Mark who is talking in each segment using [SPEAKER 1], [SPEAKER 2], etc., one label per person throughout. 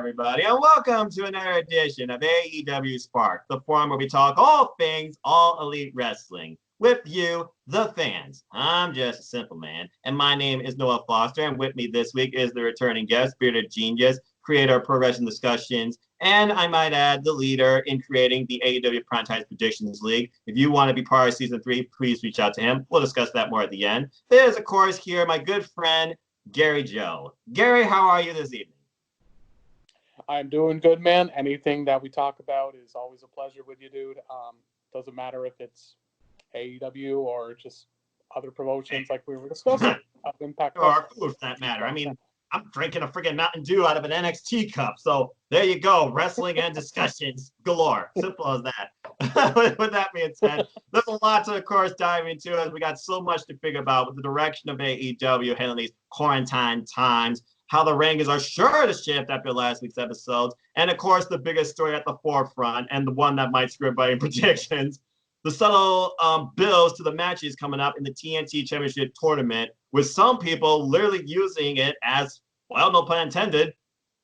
[SPEAKER 1] everybody, and welcome to another edition of AEWSpark, the forum where we talk all things All Elite Wrestling with you, the fans. I'm just a simple man, and my name is Noah Foster, and with me this week is the returning guest, Bearded Genius, creator of Pro Wrestling Discussions, and I might add, the leader in creating the AEW Predictions League. If you want to be part of Season 3, please reach out to him. We'll discuss that more at the end. There's, of course, here my good friend, Gary Joe. Gary, how are you this evening?
[SPEAKER 2] I'm doing good, man. Anything that we talk about is always a pleasure with you, dude. Doesn't matter if it's AEW or just other promotions like we were discussing. Impact
[SPEAKER 1] or food, for that matter. I mean, I'm drinking a freaking Mountain Dew out of an NXT cup. So there you go. Wrestling and discussions galore. Simple as that. With that being said, there's a lot to, of course, dive into as we got so much to figure about with the direction of AEW handling these quarantine times, how the rankings are sure to shift after last week's episodes, and, of course, the biggest story at the forefront and the one that might screw everybody in predictions, the subtle builds to the matches coming up in the TNT Championship Tournament, with some people literally using it as, well, no pun intended,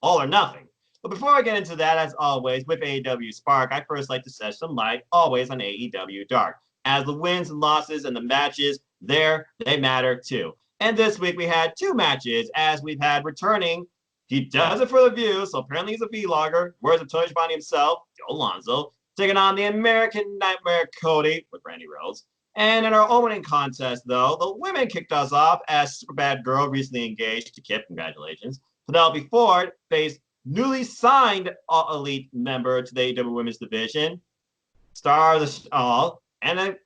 [SPEAKER 1] all or nothing. But before I get into that, as always, with AEWSpark, I first like to shed some light, always on AEWDark, as the wins and losses and the matches there, they matter too. And this week we had two matches, as we've had returning. He does it for the view, so apparently he's a vlogger. Words of Tony Schiavone himself, Joe Alonzo, taking on the American Nightmare Cody with Brandy Rhodes. And in our opening contest, though, the women kicked us off as Superbad Girl recently engaged to Kip. Congratulations. Penelope Ford faced newly signed All Elite member to the AEW Women's Division, Star of the All, Anna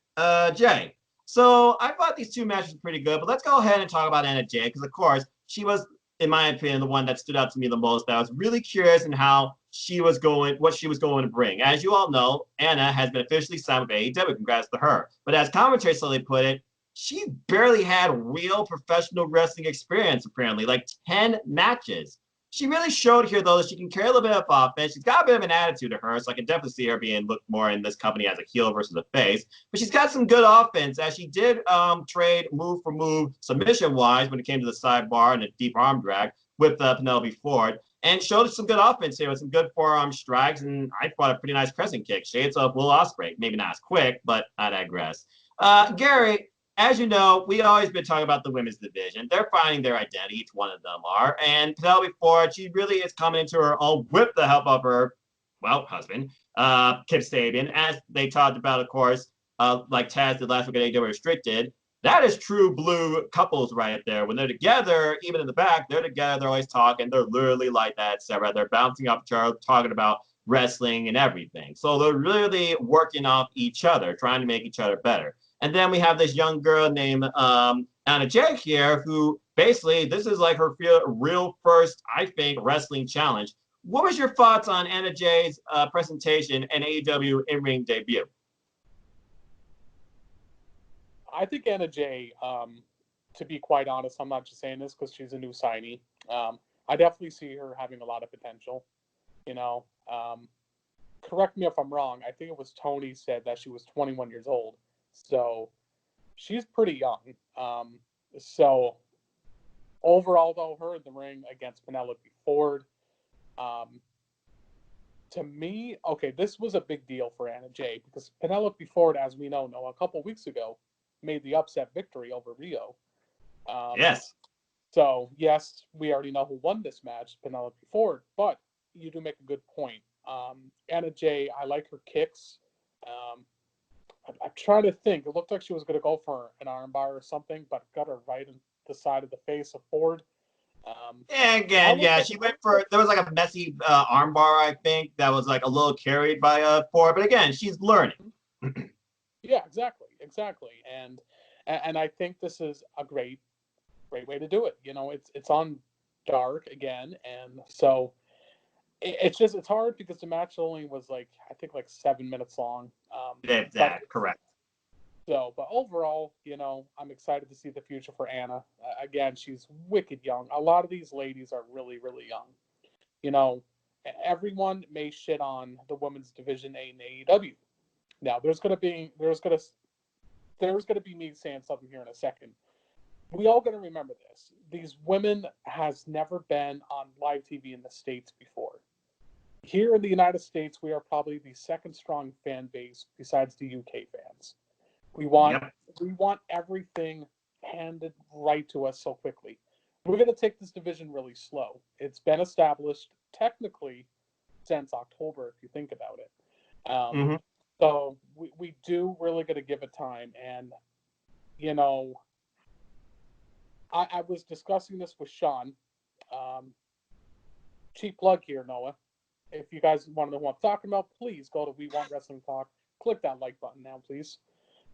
[SPEAKER 1] Jay. So I thought these two matches were pretty good, but let's go ahead and talk about Anna Jay, because, of course, she was, in my opinion, the one that stood out to me the most. But I was really curious in how she was going, what she was going to bring. As you all know, Anna has been officially signed with AEW. Congrats to her. But as commentary slowly put it, she barely had real professional wrestling experience, apparently, like 10 matches. She really showed here, though, that she can carry a little bit of offense. She's got a bit of an attitude to her, so I can definitely see her being looked more in this company as a heel versus a face. But she's got some good offense, as she did trade move for move submission-wise when it came to the sidebar and a deep arm drag with Penelope Ford, and showed some good offense here with some good forearm strikes, and I thought a pretty nice crescent kick. Shades of Will Ospreay. Maybe not as quick, but I digress. Gary, as you know, we always been talking about the women's division. They're finding their identity, each one of them are. And Penelope Ford, she really is coming into her own with the help of her, well, husband, Kip Sabian, as they talked about, of course, like Taz did last week at AEW Restricted. That is true blue couples right there. When they're together, even in the back, they're together, they're always talking. They're literally like that, Sarah. They're bouncing off each other, talking about wrestling and everything. So they're really working off each other, trying to make each other better. And then we have this young girl named Anna Jay here, who basically, this is like her real first, I think, wrestling challenge. What was your thoughts on Anna Jay's presentation and AEW in-ring debut?
[SPEAKER 2] I think Anna Jay, to be quite honest, I'm not just saying this because she's a new signee. I definitely see her having a lot of potential. You know, correct me if I'm wrong. I think it was Tony said that she was 21 years old. So she's pretty young. So overall, though, her in the ring against Penelope Ford, to me, okay, this was a big deal for Anna Jay because Penelope Ford, as we know, a couple weeks ago, made the upset victory over Rio.
[SPEAKER 1] Yes.
[SPEAKER 2] So, yes, we already know who won this match, Penelope Ford, but you do make a good point. Anna Jay, I like her kicks. I'm trying to think. It looked like she was going to go for an armbar or something, but got her right in the side of the face of Ford.
[SPEAKER 1] She went for, there was like a messy armbar, I think, that was like a little carried by Ford. But again, she's learning.
[SPEAKER 2] Yeah, exactly. And I think this is a great way to do it. You know, it's on Dark again, and so it's hard because the match only was I think 7 minutes long.
[SPEAKER 1] Correct.
[SPEAKER 2] So, but overall, you know, I'm excited to see the future for Anna. Again, she's wicked young. A lot of these ladies are really, really young. You know, everyone may shit on the women's division in AEW. Now, there's gonna be me saying something here in a second. We all gotta remember this. These women has never been on live TV in the States before. here in the United States, we are probably the second strong fan base besides the UK fans. We want everything handed right to us so quickly. We're going to take this division really slow. It's been established technically since October, if you think about it. So we do really got to give it time. And, you know, I was discussing this with Sean. Cheap plug here, Noah. If you guys want to know what I'm talking about, please go to We Want Wrestling Talk. Click that like button now, please.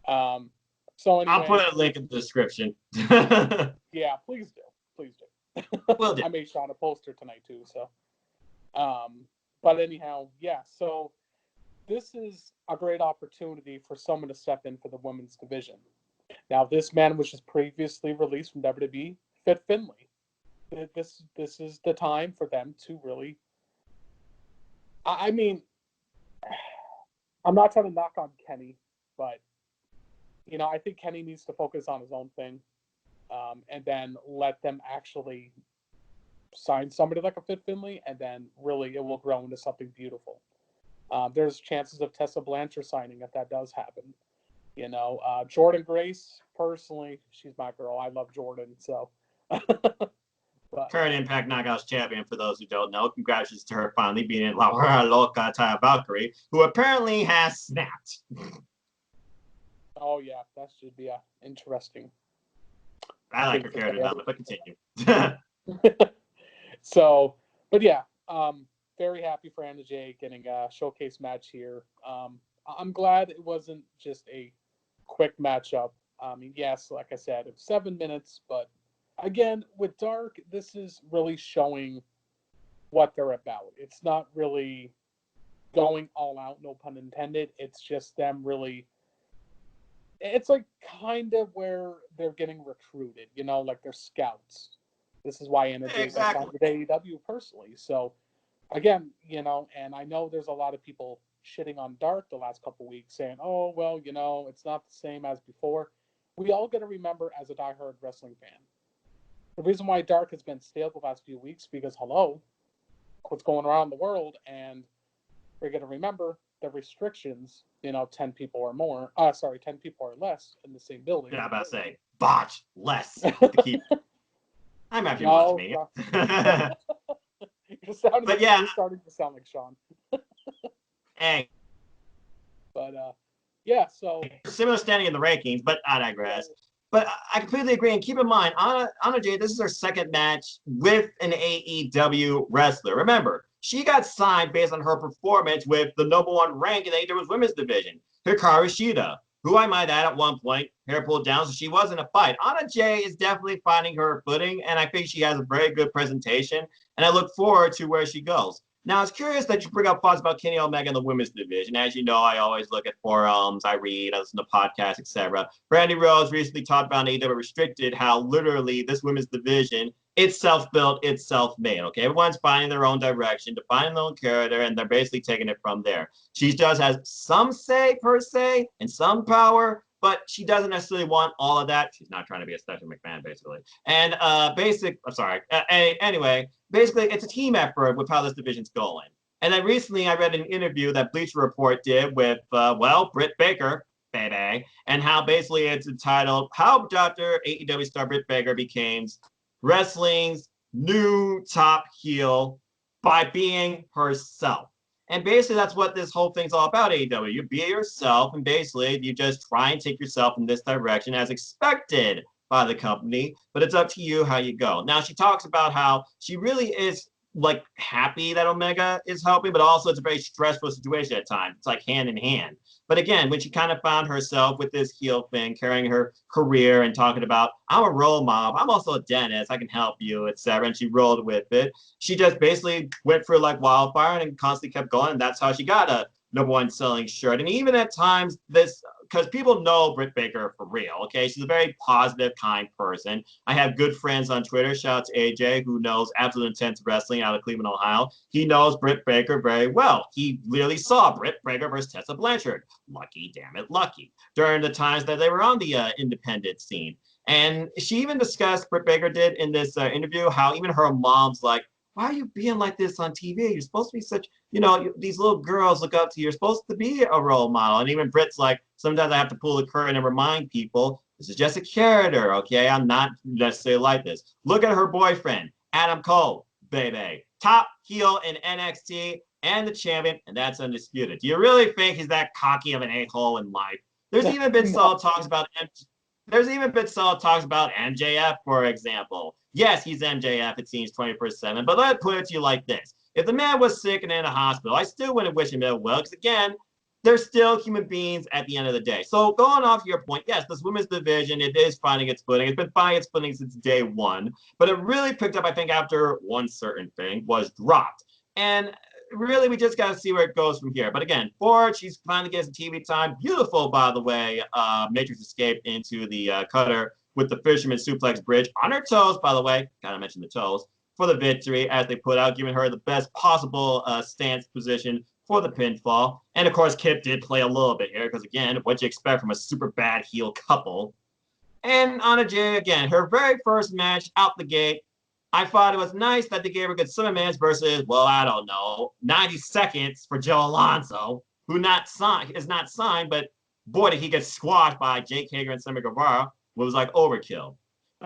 [SPEAKER 2] So anyway,
[SPEAKER 1] I'll put a link in the description.
[SPEAKER 2] Yeah, please do. Please do.
[SPEAKER 1] Will do.
[SPEAKER 2] I made Sean a poster tonight too. So, but anyhow, yeah. So this is a great opportunity for someone to step in for the women's division. Now, this man was just previously released from WWE, Fit Finlay. This is the time for them to really. I mean, I'm not trying to knock on Kenny, but you know, I think Kenny needs to focus on his own thing, and then let them actually sign somebody like a Fit Finlay, and then really it will grow into something beautiful. There's chances of Tessa Blanchard signing if that does happen. You know, Jordan Grace, personally, she's my girl. I love Jordan, so. But,
[SPEAKER 1] current Impact Knockouts champion, for those who don't know. Congratulations to her finally beating La Loca Taya Valkyrie, who apparently has snapped.
[SPEAKER 2] Oh, yeah, that should be interesting.
[SPEAKER 1] I like her character development, but continue.
[SPEAKER 2] So, but yeah, very happy for Anna Jay getting a showcase match here. I'm glad it wasn't just a quick matchup. I mean, yes, like I said, it's 7 minutes, but again, with Dark, this is really showing what they're about. It's not really going all out, no pun intended. It's just them really. It's like kind of where they're getting recruited, you know, like they're scouts. This is why Anna Jay got signed with AEW personally. So, again, you know, and I know there's a lot of people shitting on Dark the last couple of weeks saying, oh, well, you know, it's not the same as before. We all got to remember as a diehard wrestling fan, the reason why Dark has been stale the last few weeks because, hello, what's going around the world, and we're going to remember the restrictions, you know, 10 people or more, 10 people or less in the same building.
[SPEAKER 1] Yeah, I'm about to say, botch, less. I'm after you watch me.
[SPEAKER 2] You're starting to sound like Sean.
[SPEAKER 1] Hey.
[SPEAKER 2] But, yeah, so.
[SPEAKER 1] Similar standing in the rankings, but I digress. But I completely agree. And keep in mind, Anna Jay, this is her second match with an AEW wrestler. Remember, she got signed based on her performance with the #1 rank in AEW's women's division, Hikaru Shida, who I might add at one point, hair pulled down, so she was in a fight. Anna Jay is definitely finding her footing, and I think she has a very good presentation, and I look forward to where she goes. Now, it's curious that you bring up thoughts about Kenny Omega in the women's division. As you know, I always look at forums, I read, I listen to podcasts, etc. Brandy Rose recently talked about AEW Restricted, how literally this women's division, it's self-built, it's self-made, okay? Everyone's finding their own direction, defining their own character, and they're basically taking it from there. She does have some say, per se, and some power, but she doesn't necessarily want all of that. She's not trying to be a Stephanie McMahon, basically. And anyway, basically, it's a team effort with how this division's going. And then recently, I read an interview that Bleacher Report did with, Brit Baker, baby, and how basically it's entitled, How Dr. AEW Star Brit Baker Became Wrestling's New Top Heel by Being Herself. And basically, that's what this whole thing's all about, AEW. You be yourself, and basically, you just try and take yourself in this direction as expected by the company, but it's up to you how you go. Now, she talks about how she really is, like, happy that Omega is helping, but also it's a very stressful situation at times. It's like hand in hand. But again, when she kind of found herself with this heel thing, carrying her career and talking about, I'm a role model, I'm also a dentist, I can help you, etc. And she rolled with it. She just basically went through like wildfire and constantly kept going. And that's how she got a #1 selling shirt. And even at times, because people know Brit Baker for real, okay? She's a very positive, kind person. I have good friends on Twitter. Shout out to AJ, who knows Absolute Intense Wrestling out of Cleveland, Ohio. He knows Brit Baker very well. He literally saw Brit Baker versus Tessa Blanchard. Lucky, damn it, lucky. During the times that they were on the independent scene. And she even discussed, Brit Baker did in this interview, how even her mom's like, why are you being like this on TV? You're supposed to be such, these little girls look up to you. You're supposed to be a role model. And even Brit's like, sometimes I have to pull the curtain and remind people, this is just a character, okay? I'm not necessarily like this. Look at her boyfriend, Adam Cole, baby. Top heel in NXT and the champion, and that's undisputed. Do you really think he's that cocky of an a-hole in life? There's even been solid talks about MJF, for example. Yes, he's MJF, it seems 24/7, but let's put it to you like this. If the man was sick and in a hospital, I still wouldn't wish him ill will, because again, they're still human beings at the end of the day. So going off your point, yes, this women's division, it is finding its footing. It's been finding its footing since day one, but it really picked up, I think, after one certain thing was dropped. And really, we just got to see where it goes from here. But again, Ford, she's finally getting some TV time. Beautiful, by the way, Matrix escape into the cutter with the Fisherman Suplex Bridge on her toes, by the way. Gotta mention the toes. For the victory, as they put out, giving her the best possible stance position for the pinfall. And of course, Kip did play a little bit here, because again, what you expect from a super bad heel couple. And Anna Jay, again, her very first match out the gate, I thought it was nice that they gave her good 7 minutes versus, well, I don't know, 90 seconds for Joe Alonzo, who is not signed, but boy, did he get squashed by Jake Hager and Sammy Guevara, it was like overkill.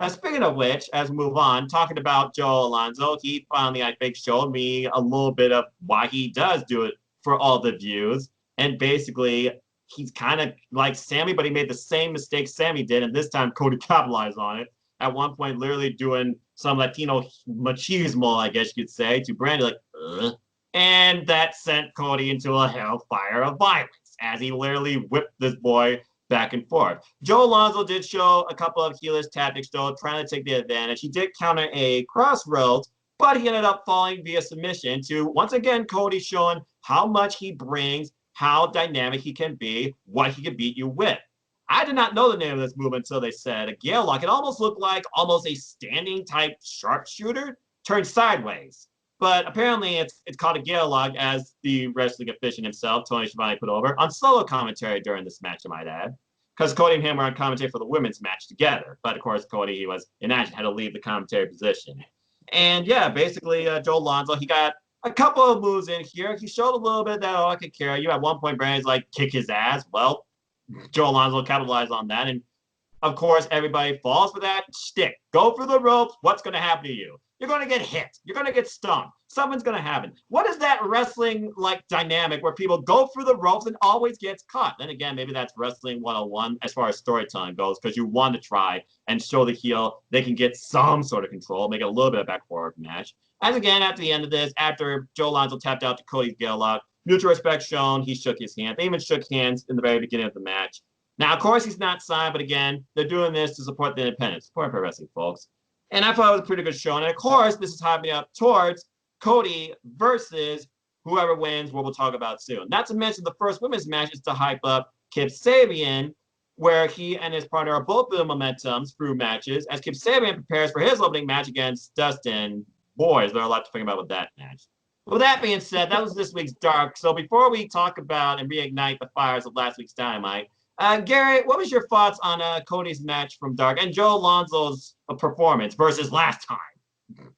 [SPEAKER 1] Speaking of which, as we move on, talking about Joe Alonzo, he finally, I think, showed me a little bit of why he does do it for all the views. And basically, he's kind of like Sammy, but he made the same mistake Sammy did, and this time Cody capitalized on it. At one point, literally doing some Latino machismo, I guess you could say, to Brandy, like, ugh. And that sent Cody into a hellfire of violence as he literally whipped this boy back and forth. Joe Alonzo did show a couple of heelish tactics, though, trying to take the advantage. He did counter a crossroads, but he ended up falling via submission to, once again, Cody showing how much he brings, how dynamic he can be, what he can beat you with. I did not know the name of this move until they said a Gale Lock. It almost looked like almost a standing type sharpshooter turned sideways. But apparently it's called a Gale Lock, as the wrestling official himself, Tony Schiavone, put over on solo commentary during this match, I might add. Because Cody and him were on commentary for the women's match together. But of course, Cody, he was in action, had to leave the commentary position. And yeah, basically, Joe Alonzo, he got a couple of moves in here. He showed a little bit that, I could carry you. At one point, Brandy's like, kick his ass. Well, Joe Alonzo capitalized on that. And of course, everybody falls for that shtick. Go for the ropes. What's going to happen to you? You're going to get hit. You're going to get stung. Something's going to happen. What is that wrestling like dynamic where people go for the ropes and always gets caught? Then again, maybe that's wrestling 101 as far as storytelling goes, because you want to try and show the heel they can get some sort of control, make it a little bit of back forward match. As again, at the end of this, after Joe Alonzo tapped out to Cody's Gale Lock, mutual respect shown, he shook his hand. They even shook hands in the very beginning of the match. Now, of course, he's not signed, but again, they're doing this to support the independents, support pro wrestling, folks. And I thought it was a pretty good show. And of course, this is hyping up towards Cody versus whoever wins, what we'll talk about soon. Not to mention the first women's match is to hype up Kip Sabian, where he and his partner are both building momentums through matches, as Kip Sabian prepares for his opening match against Dustin. Boy, is there a lot to think about with that match. With that being said, that was this week's Dark. So before we talk about and reignite the fires of last week's Dynamite, Gary, what was your thoughts on Cody's match from Dark and Joe Alonzo's performance versus last time?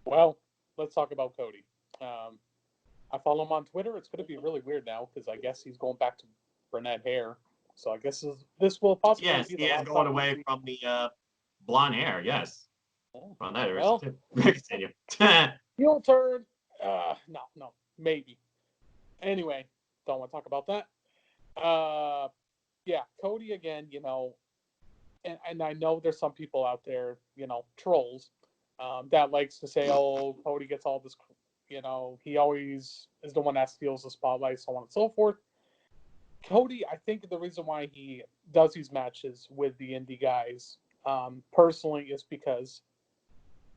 [SPEAKER 2] Well, let's talk about Cody. I follow him on Twitter. It's going to be really weird now because I guess he's going back to brunette hair. So I guess this will possibly be the last
[SPEAKER 1] going away from the blonde hair. Yes. Well, that is
[SPEAKER 2] well,
[SPEAKER 1] continue.
[SPEAKER 2] heel turn. No, maybe. Anyway, don't want to talk about that. Yeah, Cody again, and I know there's some people out there, trolls, that likes to say, oh, Cody gets all this, he always is the one that steals the spotlight, so on and so forth. Cody, I think the reason why he does these matches with the indie guys, personally, is because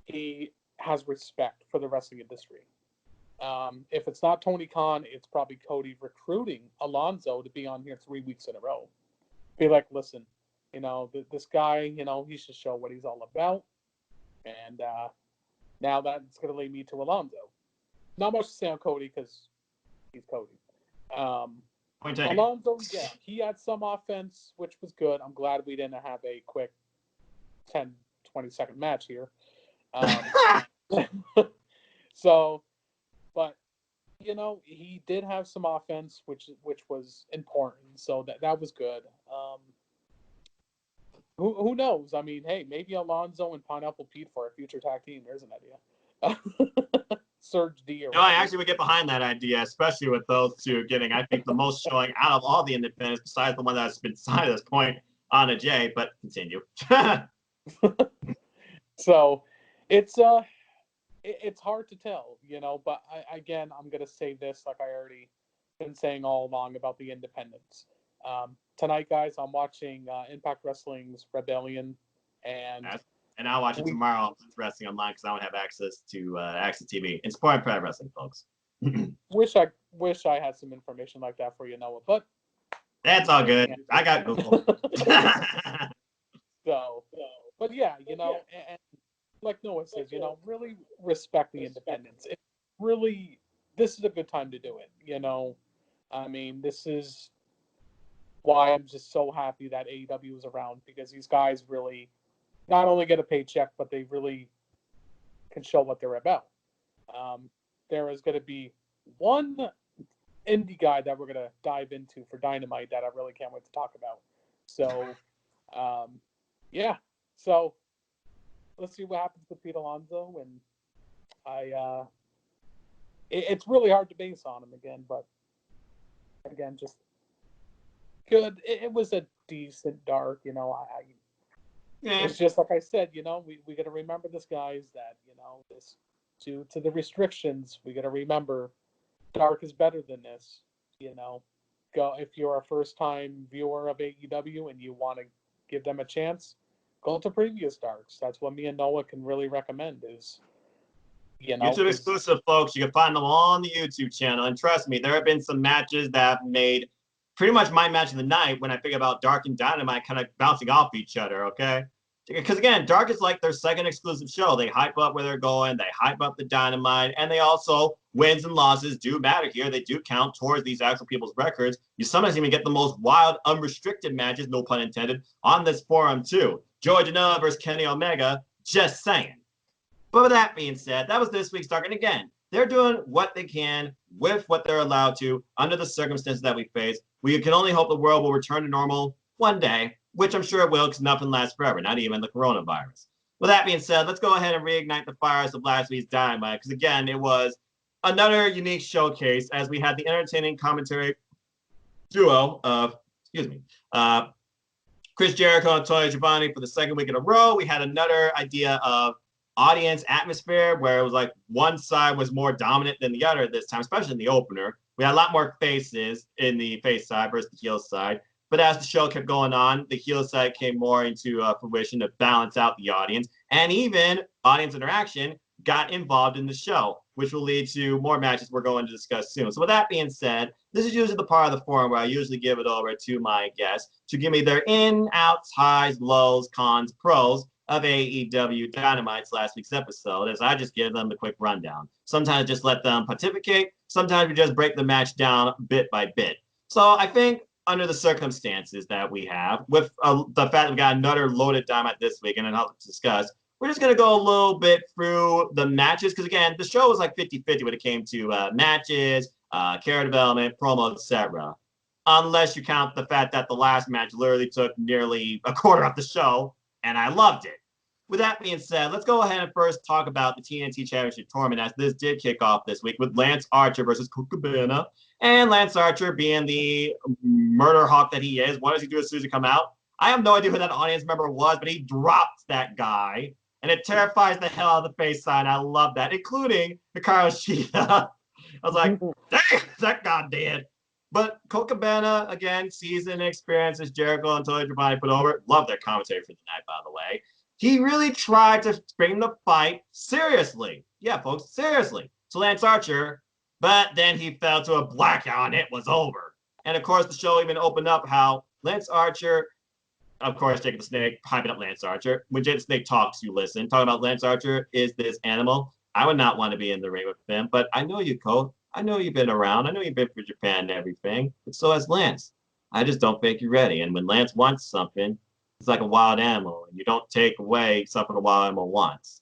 [SPEAKER 2] he has respect for the wrestling industry. If it's not Tony Khan, it's probably Cody recruiting Alonzo to be on here 3 weeks in a row. Be like, listen, this guy, he should show what he's all about. And now that's going to lead me to Alonzo. Not much to say on Cody because he's Cody. Alonzo, yeah, he had some offense, which was good. I'm glad we didn't have a quick 10, 20-second match here. So, but he did have some offense, which was important. So that was good. Who knows? I mean, hey, maybe Alonzo and Pineapple Pete for a future tag team. There's an idea. Surge D or
[SPEAKER 1] No, I actually would get behind that idea, especially with those two getting, I think, the most showing out of all the independents, besides the one that's been signed at this point on a J. But continue.
[SPEAKER 2] So, it's it's hard to tell, But I'm gonna say this, like I already been saying all along about the independents. Tonight, guys, I'm watching Impact Wrestling's Rebellion, and
[SPEAKER 1] I'll watch it tomorrow on Wrestling Online because I don't have access to Access TV. It's Sport Pro Wrestling, folks.
[SPEAKER 2] wish I had some information like that for you, Noah, but
[SPEAKER 1] that's all good. I got Google.
[SPEAKER 2] So, but yeah, and like Noah says, really respect the independents. It really, this is a good time to do it. I mean, this is why I'm just so happy that AEW is around, because these guys really not only get a paycheck, but they really can show what they're about. There is going to be one indie guy that we're going to dive into for Dynamite that I really can't wait to talk about. So, yeah. So, let's see what happens with Pete Alonso. And it's really hard to base on him again, but again, just good. It was a decent dark, It's just like I said, we got to remember this, guys, that, this due to the restrictions, we got to remember dark is better than this, Go if you're a first-time viewer of AEW and you want to give them a chance, go to previous darks. That's what me and Noah can really recommend is,
[SPEAKER 1] YouTube exclusive, folks. You can find them all on the YouTube channel. And trust me, there have been some matches that have made pretty much my match of the night when I think about Dark and Dynamite kind of bouncing off each other, okay? Because, again, Dark is like their second exclusive show. They hype up where they're going. They hype up the Dynamite. And they also, wins and losses do matter here. They do count towards these actual people's records. You sometimes even get the most wild, unrestricted matches, no pun intended, on this forum, too. Joey Janela versus Kenny Omega, just saying. But with that being said, that was this week's Dark. And again, they're doing what they can with what they're allowed to under the circumstances that we face. We can only hope the world will return to normal one day, which I'm sure it will because nothing lasts forever, not even the coronavirus. With that being said, let's go ahead and reignite the fires of last week's Dynamite because, again, it was another unique showcase as we had the entertaining commentary duo of, Chris Jericho and Tony Giovanni for the second week in a row. We had another idea of audience atmosphere where it was like one side was more dominant than the other this time, especially in the opener. We had a lot more faces in the face side versus the heel side. But as the show kept going on, the heel side came more into fruition to balance out the audience. And even audience interaction got involved in the show, which will lead to more matches we're going to discuss soon. So with that being said, this is usually the part of the forum where I usually give it over to my guests to give me their in, outs, highs, lows, cons, pros of AEW Dynamite's last week's episode, as I just give them the quick rundown. Sometimes just let them pontificate. Sometimes we just break the match down bit by bit. So I think under the circumstances that we have, with the fact that we got another loaded Dynamite this week and another to discuss, we're just going to go a little bit through the matches because, again, the show was like 50-50 when it came to matches, character development, promo, etc. Unless you count the fact that the last match literally took nearly a quarter of the show, and I loved it. With that being said, let's go ahead and first talk about the TNT Championship Tournament, as this did kick off this week with Lance Archer versus Colt Cabana. And Lance Archer, being the murder hawk that he is, what does he do as soon as he come out? I have no idea who that audience member was, but he dropped that guy. And it terrifies the hell out of the face side. I love that, including Hikaru Shida. I was like, dang, that guy dead. But Colt Cabana, again, seasoned experience as Jericho and Tony Giovanni put over. Love their commentary for the night, by the way. He really tried to bring the fight seriously. Yeah, folks, seriously. To Lance Archer, but then he fell to a blackout and it was over. And of course, the show even opened up how Lance Archer, of course, Jake the Snake, hyping up Lance Archer. When Jake the Snake talks, you listen. Talking about Lance Archer is this animal. I would not want to be in the ring with him, but I know you, Colt. I know you've been around. I know you've been for Japan and everything, but so has Lance. I just don't think you're ready. And when Lance wants something, it's like a wild animal, and you don't take away something a wild animal wants.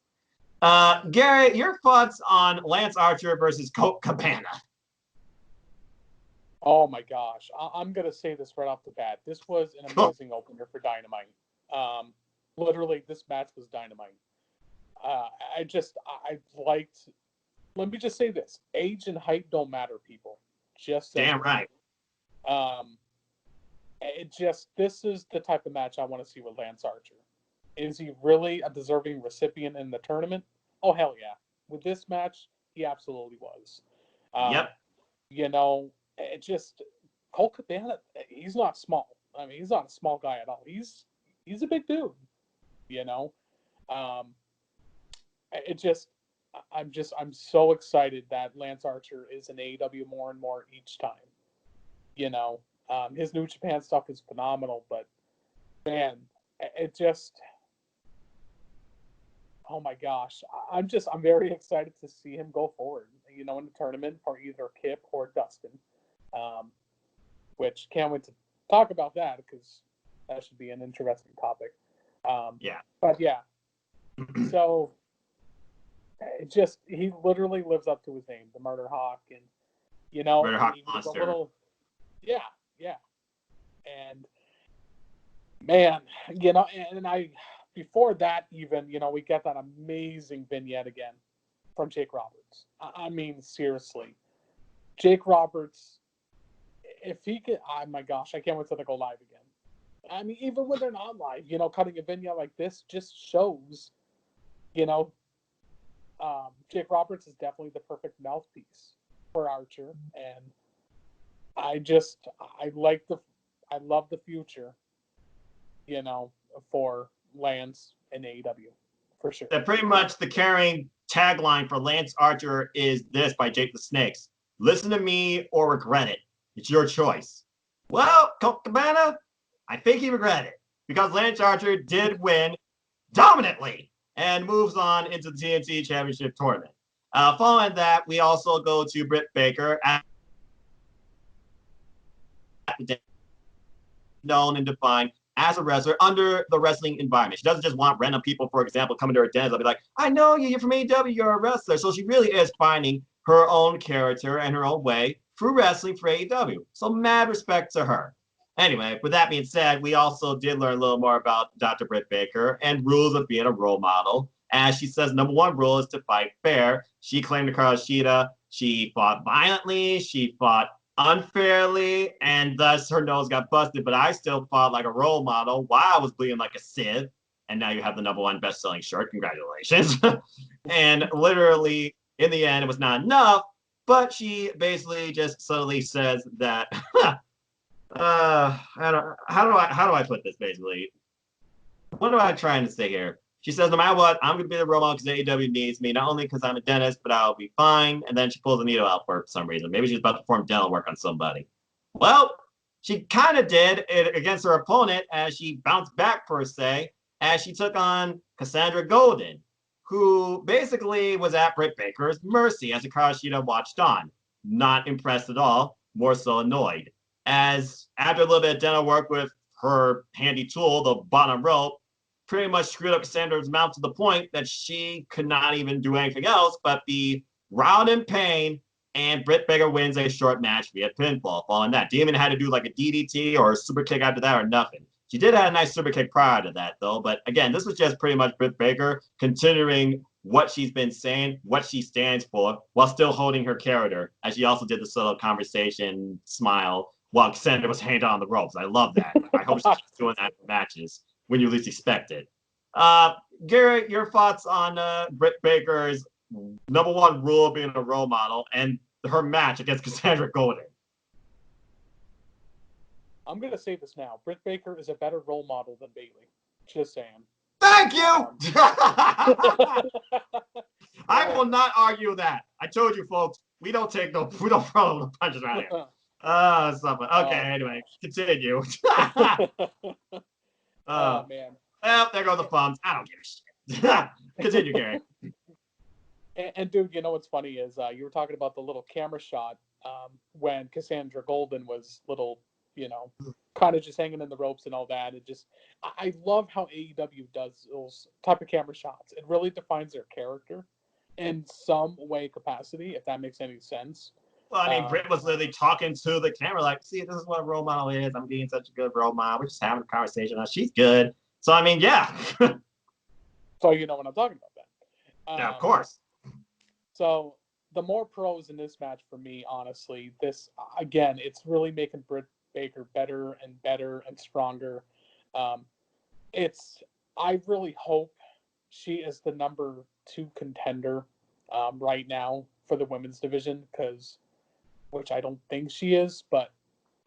[SPEAKER 1] Gary, your thoughts on Lance Archer versus Colt Cabana?
[SPEAKER 2] Oh my gosh. I'm going to say this right off the bat. This was an amazing opener for Dynamite. Literally, this match was Dynamite. I liked, let me just say this. Age and height don't matter, people. Just saying.
[SPEAKER 1] Damn right.
[SPEAKER 2] This is the type of match I want to see with Lance Archer. Is he really a deserving recipient in the tournament? Oh, hell yeah. With this match, he absolutely was.
[SPEAKER 1] Yep.
[SPEAKER 2] You know, Colt Cabana, he's not small. I mean, he's not a small guy at all. He's a big dude, you know. I'm so excited that Lance Archer is in AEW more and more each time. You know, his New Japan stuff is phenomenal, but man, oh my gosh, I'm very excited to see him go forward, you know, in the tournament for either Kip or Dustin, which can't wait to talk about that because that should be an interesting topic. But yeah, so he literally lives up to his name, the Murder Hawk, and you know,
[SPEAKER 1] Murder Hawk
[SPEAKER 2] he was
[SPEAKER 1] monster.
[SPEAKER 2] a little, yeah, and man, you know, and before that even, you know, we get that amazing vignette again from Jake Roberts. I mean, seriously, Jake Roberts, if he could, oh my gosh, I can't wait till they go live again. I mean, even when they're not live, you know, cutting a vignette like this just shows, you know, Jake Roberts is definitely the perfect mouthpiece for Archer, and I love the future, you know, for Lance and AEW, for sure.
[SPEAKER 1] That pretty much the carrying tagline for Lance Archer is this by Jake the Snakes: "Listen to me or regret it. It's your choice." Well, Colt Cabana, I think he regretted it because Lance Archer did win dominantly and moves on into the TNT Championship tournament. Following that, we also go to Brit Baker, known and defined as a wrestler under the wrestling environment. She doesn't just want random people, for example, coming to her den. They'll be like, "I know you, you're from AEW, you're a wrestler." So she really is finding her own character and her own way through wrestling for AEW. So mad respect to her. Anyway, with that being said, we also did learn a little more about Dr. Britt Baker and rules of being a role model. As she says, number one rule is to fight fair. She claimed to Karashita. She fought violently. She fought unfairly, and thus her nose got busted. But I still fought like a role model while I was bleeding like a sieve. And now you have the number one best-selling shirt. Congratulations. And literally, in the end, it was not enough. But she basically just subtly says that, how do I put this? Basically, what am I trying to say here? She says, no matter what, I'm going to be the role model because AEW needs me, not only because I'm a dentist, but I'll be fine. And then she pulls a needle out for some reason. Maybe she's about to perform dental work on somebody. Well, she kind of did it against her opponent as she bounced back, per se, as she took on Cassandra Golden, who basically was at Britt Baker's mercy as Karashita watched on. Not impressed at all, more so annoyed. As after a little bit of dental work with her handy tool, the bottom rope, pretty much screwed up Cassandra's mouth to the point that she could not even do anything else but be round in pain, and Britt Baker wins a short match via pinfall. Following that, Demon had to do like a DDT or a super kick after that or nothing. She did have a nice super kick prior to that, though. But again, this was just pretty much Britt Baker continuing what she's been saying, what she stands for, while still holding her character, as she also did the subtle conversation smile while Cassandra was hanging on the ropes. I love that. I hope she's doing that in matches when you least expect it. Garrett, your thoughts on Britt Baker's number one rule of being a role model and her match against Cassandra Golden?
[SPEAKER 2] I'm going to say this now. Britt Baker is a better role model than Bayley. Just saying.
[SPEAKER 1] Thank you! I will not argue that. I told you, folks, we don't throw no punches around here. Something. Okay, anyway, continue.
[SPEAKER 2] Oh, man.
[SPEAKER 1] Well, there go the thumbs. I don't give a shit. Continue, Gary.
[SPEAKER 2] And dude, you know what's funny is you were talking about the little camera shot when Cassandra Golden was little kind of just hanging in the ropes and all that. I love how AEW does those type of camera shots. It really defines their character in some way capacity, if that makes any sense.
[SPEAKER 1] Well, I mean, Brit was literally talking to the camera, like, see, this is what a role model is. I'm being such a good role model. We're just having a conversation. She's good. So, I mean, yeah.
[SPEAKER 2] So you know what I'm talking about then.
[SPEAKER 1] Yeah, of course.
[SPEAKER 2] So the more pros in this match for me, honestly, this, again, it's really making Brit Baker better and stronger. I really hope she is the number 2 contender right now for the women's division, which I don't think she is, but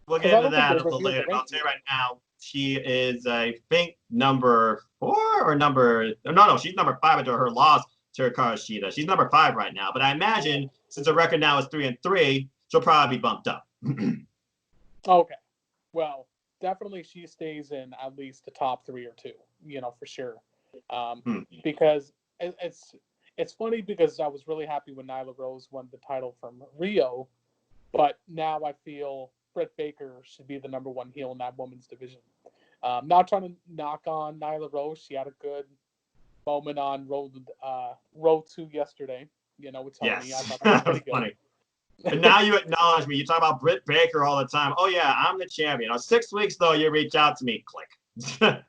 [SPEAKER 1] we'll get into that a little later. I'll tell you right now, she is, I think, number 4 or no, she's number 5 after her loss to Hikaru Shida. She's number 5 right now, but I imagine since her record now is 3-3, she'll probably be bumped up.
[SPEAKER 2] Okay, well, definitely she stays in at least the top 3 or 2, for sure. Because it's funny because I was really happy when Nyla Rose won the title from Rio, but now I feel Brit Baker should be the number 1 heel in that women's division. Not trying to knock on Nyla Rose. She had a good moment on Road 2 yesterday, with Tony.
[SPEAKER 1] Yes.
[SPEAKER 2] I thought that was pretty good.
[SPEAKER 1] Funny. And now you acknowledge me. You talk about Brit Baker all the time. Oh, yeah, I'm the champion. 6 weeks, though, you reach out to me. Click.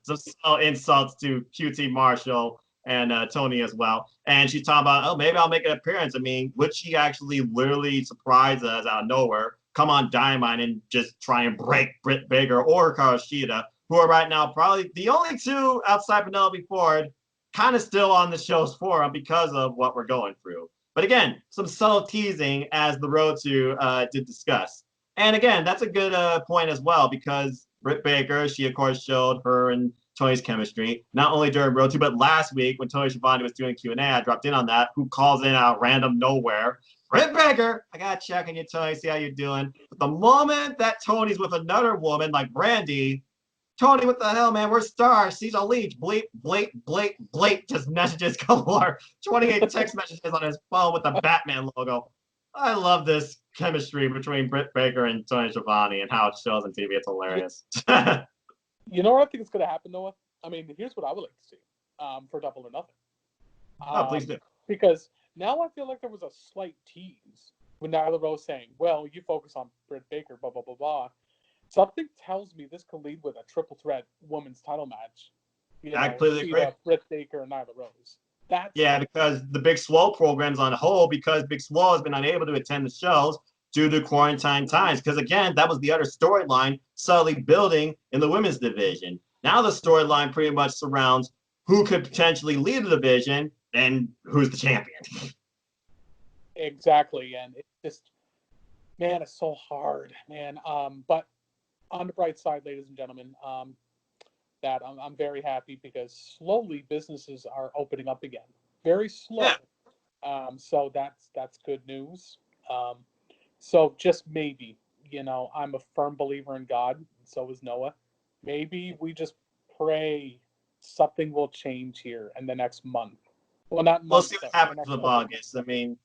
[SPEAKER 1] Some insults to QT Marshall and Tony as well. And she's talking about, maybe I'll make an appearance. I mean, would she actually literally surprise us out of nowhere, come on Dynamite and just try and break Brit Baker or Hikaru Shida, who are right now probably the only 2 outside Penelope Ford kind of still on the show's forum because of what we're going through. But again, some subtle teasing as the Road to did discuss. And again, that's a good point as well, because Brit Baker, she of course showed her and Tony's chemistry, not only during Road 2, but last week when Tony Schiavone was doing Q&A, I dropped in on that, who calls in out random nowhere. Brit Baker, I got to check on you, Tony, see how you're doing. But the moment that Tony's with another woman like Brandy, Tony, what the hell, man? We're stars. Cesar Leach, bleep, just messages galore. 28 text messages on his phone with the Batman logo. I love this chemistry between Brit Baker and Tony Schiavone and how it shows on TV. It's hilarious.
[SPEAKER 2] You know what I think is going to happen, Noah? I mean, here's what I would like to see for Double or Nothing.
[SPEAKER 1] Please do.
[SPEAKER 2] Because now I feel like there was a slight tease with Nyla Rose saying, well, you focus on Brit Baker, blah, blah, blah, blah. Something tells me this could lead with a triple threat women's title match.
[SPEAKER 1] I completely agree.
[SPEAKER 2] Brit Baker and Nyla Rose.
[SPEAKER 1] Because the Big Swole program's on hold because Big Swole has been unable to attend the shows due to quarantine times. Because again, that was the other storyline subtly building in the women's division. Now the storyline pretty much surrounds who could potentially lead the division and who's the champion.
[SPEAKER 2] Exactly, and it just, man, it's so hard, man. But on the bright side, ladies and gentlemen, that I'm very happy because slowly businesses are opening up again. Very slow. Yeah. So that's good news. So just maybe, I'm a firm believer in God, and so is Noah. Maybe we just pray something will change here in the next month. Well, not month.
[SPEAKER 1] We'll see what happens with August. I mean,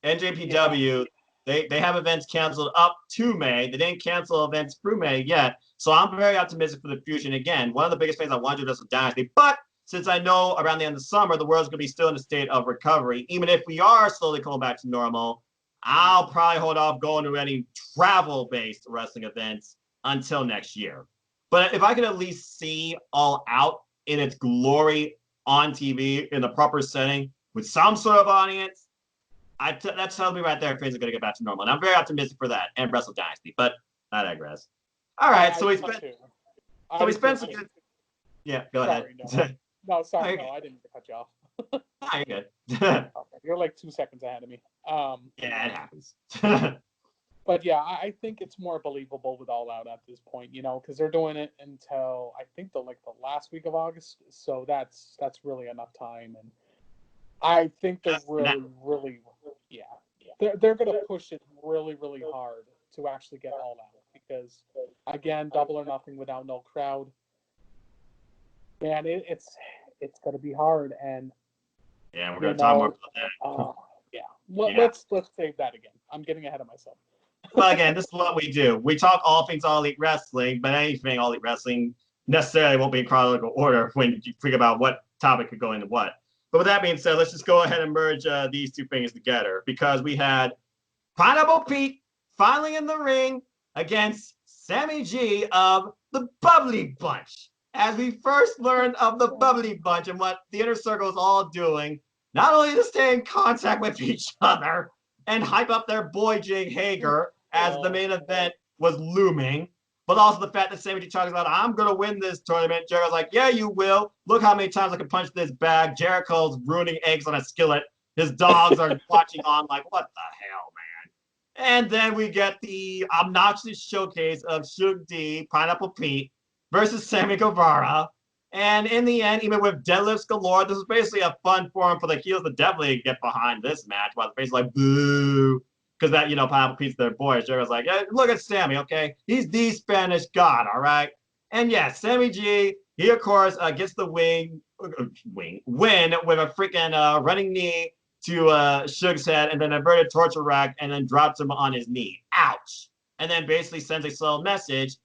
[SPEAKER 1] NJPW, they have events canceled up to May. They didn't cancel events through May yet. So I'm very optimistic for the future. And again, one of the biggest things I want to do is Dynasty. But since I know around the end of the summer, the world's going to be still in a state of recovery, even if we are slowly coming back to normal, I'll probably hold off going to any travel-based wrestling events until next year. But if I could at least see All Out in its glory on TV in a proper setting with some sort of audience, that tells me right there things are going to get back to normal. And I'm very optimistic for that and Wrestle Dynasty, but I digress. All right, so we spent some good. Yeah, go ahead.
[SPEAKER 2] No, sorry, no, I didn't cut you off.
[SPEAKER 1] You're good.
[SPEAKER 2] Okay, you're like 2 seconds ahead of me.
[SPEAKER 1] Yeah, it happens.
[SPEAKER 2] But yeah, I think it's more believable with All Out at this point, because they're doing it until I think the last week of August. So that's really enough time, and I think they're really, they're going to push it really, really hard to actually get All Out because again, Double or Nothing without no crowd, man, it's going to be hard. And
[SPEAKER 1] yeah, we're going to talk more about that.
[SPEAKER 2] Let's save that again. I'm getting ahead of myself.
[SPEAKER 1] Well, again, this is what we do. We talk all things All Elite Wrestling, but anything All Elite Wrestling necessarily won't be in chronological order when you think about what topic could go into what. But with that being said, let's just go ahead and merge these two things together because we had Pineapple Pete finally in the ring against Sammy G of the Bubbly Bunch. As we first learned of the Bubbly Bunch and what the Inner Circle is all doing, not only to stay in contact with each other and hype up their boy Jake Hager as the main event was looming, but also the fact that Sammy G talks about, I'm going to win this tournament. Jericho's like, yeah, you will. Look how many times I can punch this bag. Jericho's ruining eggs on a skillet. His dogs are watching on like, what the hell, man? And then we get the obnoxious showcase of Shug D, Pineapple Pete, versus Sammy Guevara. And in the end, even with deadlifts galore, this is basically a fun forum for the heels to definitely get behind this match, while it's basically like, boo. Because that, Pineapple Pete's their boy. Jericho's like, hey, look at Sammy, okay? He's the Spanish god, all right? And yeah, Sammy G, he, of course, gets the win with a freaking running knee to Shug's head and then a inverted torture rack and then drops him on his knee. Ouch. And then basically sends a subtle message.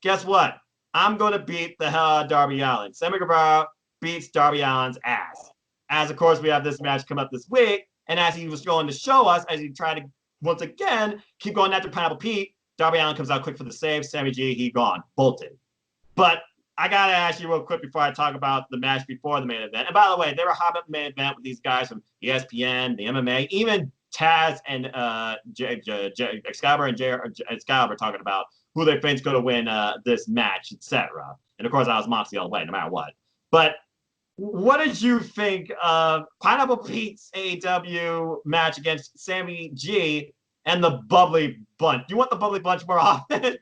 [SPEAKER 1] Guess what? I'm going to beat the hell out of Darby Allin. Sammy Guevara beats Darby Allin's ass. As, of course, we have this match come up this week. And as he was going to show us, as he tried to, once again, keep going after Pineapple Pete, Darby Allin comes out quick for the save. Sammy G, he gone. Bolted. But I got to ask you real quick before I talk about the match before the main event. And by the way, they were hopping up the main event with these guys from ESPN, the MMA, even Taz and Excalibur and Excalibur talking about who they think's going to win this match, etc. And of course, I was Moxley all the way, no matter what. But what did you think of Pineapple Pete's AEW match against Sammy G and the Bubbly Bunch? Do you want the Bubbly Bunch more often?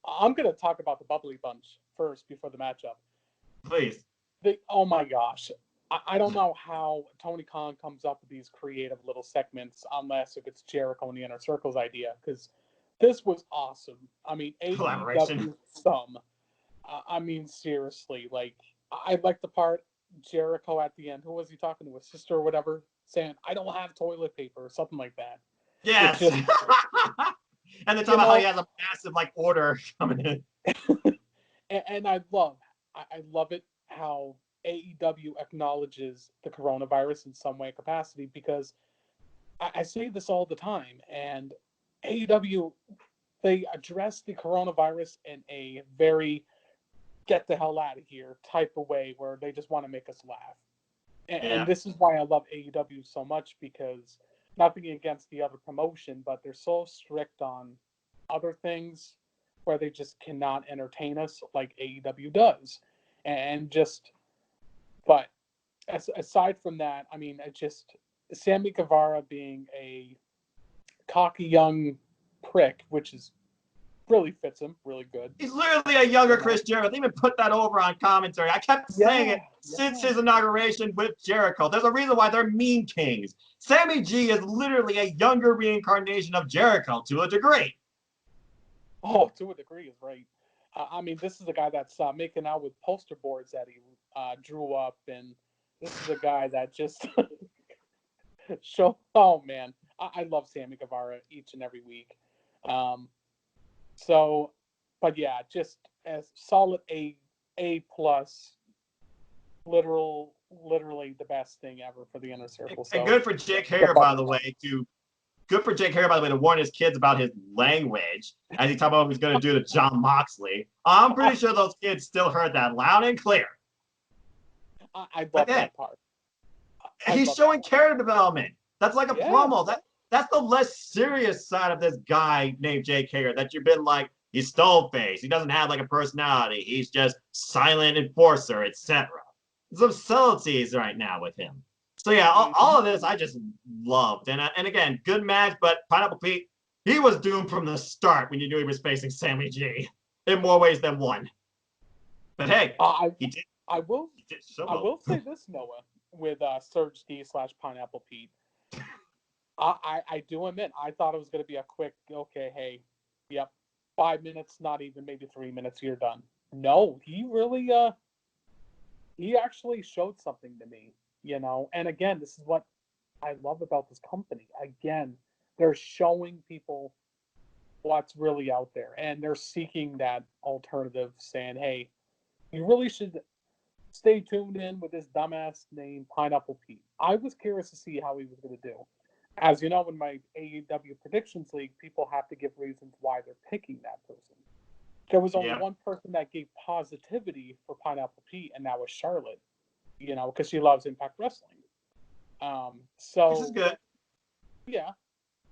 [SPEAKER 2] I'm going to talk about the Bubbly Bunch first before the matchup.
[SPEAKER 1] Please.
[SPEAKER 2] Oh my gosh. I don't know how Tony Khan comes up with these creative little segments unless if it's Jericho and the Inner Circle's idea, because this was awesome. I mean, AEW thumb. I mean, seriously, like, I like the part Jericho at the end. Who was he talking to? His sister or whatever? Saying, I don't have toilet paper or something like that.
[SPEAKER 1] Yes.
[SPEAKER 2] Just,
[SPEAKER 1] and they're talking about how he has a massive, order coming in.
[SPEAKER 2] and I love it how AEW acknowledges the coronavirus in some way capacity, because I say this all the time, and AEW, they address the coronavirus in a very get the hell out of here type of way where they just want to make us laugh. And this is why I love AEW so much, because nothing against the other promotion, but they're so strict on other things where they just cannot entertain us like AEW does. But aside from that, I mean, Sammy Guevara being a cocky young prick, which is really fits him really good.
[SPEAKER 1] He's literally a younger Chris Jericho. They even put that over on commentary. I kept saying it since his inauguration with Jericho. There's a reason why they're Mean Kings. Sammy G is literally a younger reincarnation of Jericho to a degree.
[SPEAKER 2] Oh, to a degree is right. I mean, this is a guy that's making out with poster boards that he drew up, and this is a guy that just oh man, I love Sammy Guevara each and every week. But yeah, just as solid A plus, literally the best thing ever for the Inner Circle.
[SPEAKER 1] And good for Jake Hager, by the way, to warn his kids about his language as he talked about what he's going to do to John Moxley. I'm pretty sure those kids still heard that loud and clear.
[SPEAKER 2] I love that part.
[SPEAKER 1] He's showing character development. That's like a promo. That's the less serious side of this guy named Jake Hager, that you've been like, he's stone-faced. He doesn't have like a personality. He's just silent enforcer, etc. Some subtleties right now with him. So yeah, all of this I just loved. And again, good match, but Pineapple Pete, he was doomed from the start when you knew he was facing Sammy G in more ways than one. But hey, he did.
[SPEAKER 2] I will say this, Noah, with Surge D / Pineapple Pete. I do admit, I thought it was going to be a quick, okay, hey, 5 minutes, not even maybe 3 minutes, you're done. No, he really, he actually showed something to me, And again, this is what I love about this company. Again, they're showing people what's really out there, and they're seeking that alternative, saying, "Hey, you really should stay tuned in with this dumbass named Pineapple Pete." I was curious to see how he was going to do. As you know, in my AEW Predictions League, people have to give reasons why they're picking that person. There was only one person that gave positivity for Pineapple Pete, and that was Charlotte. Because she loves Impact Wrestling. So
[SPEAKER 1] This is good.
[SPEAKER 2] Yeah.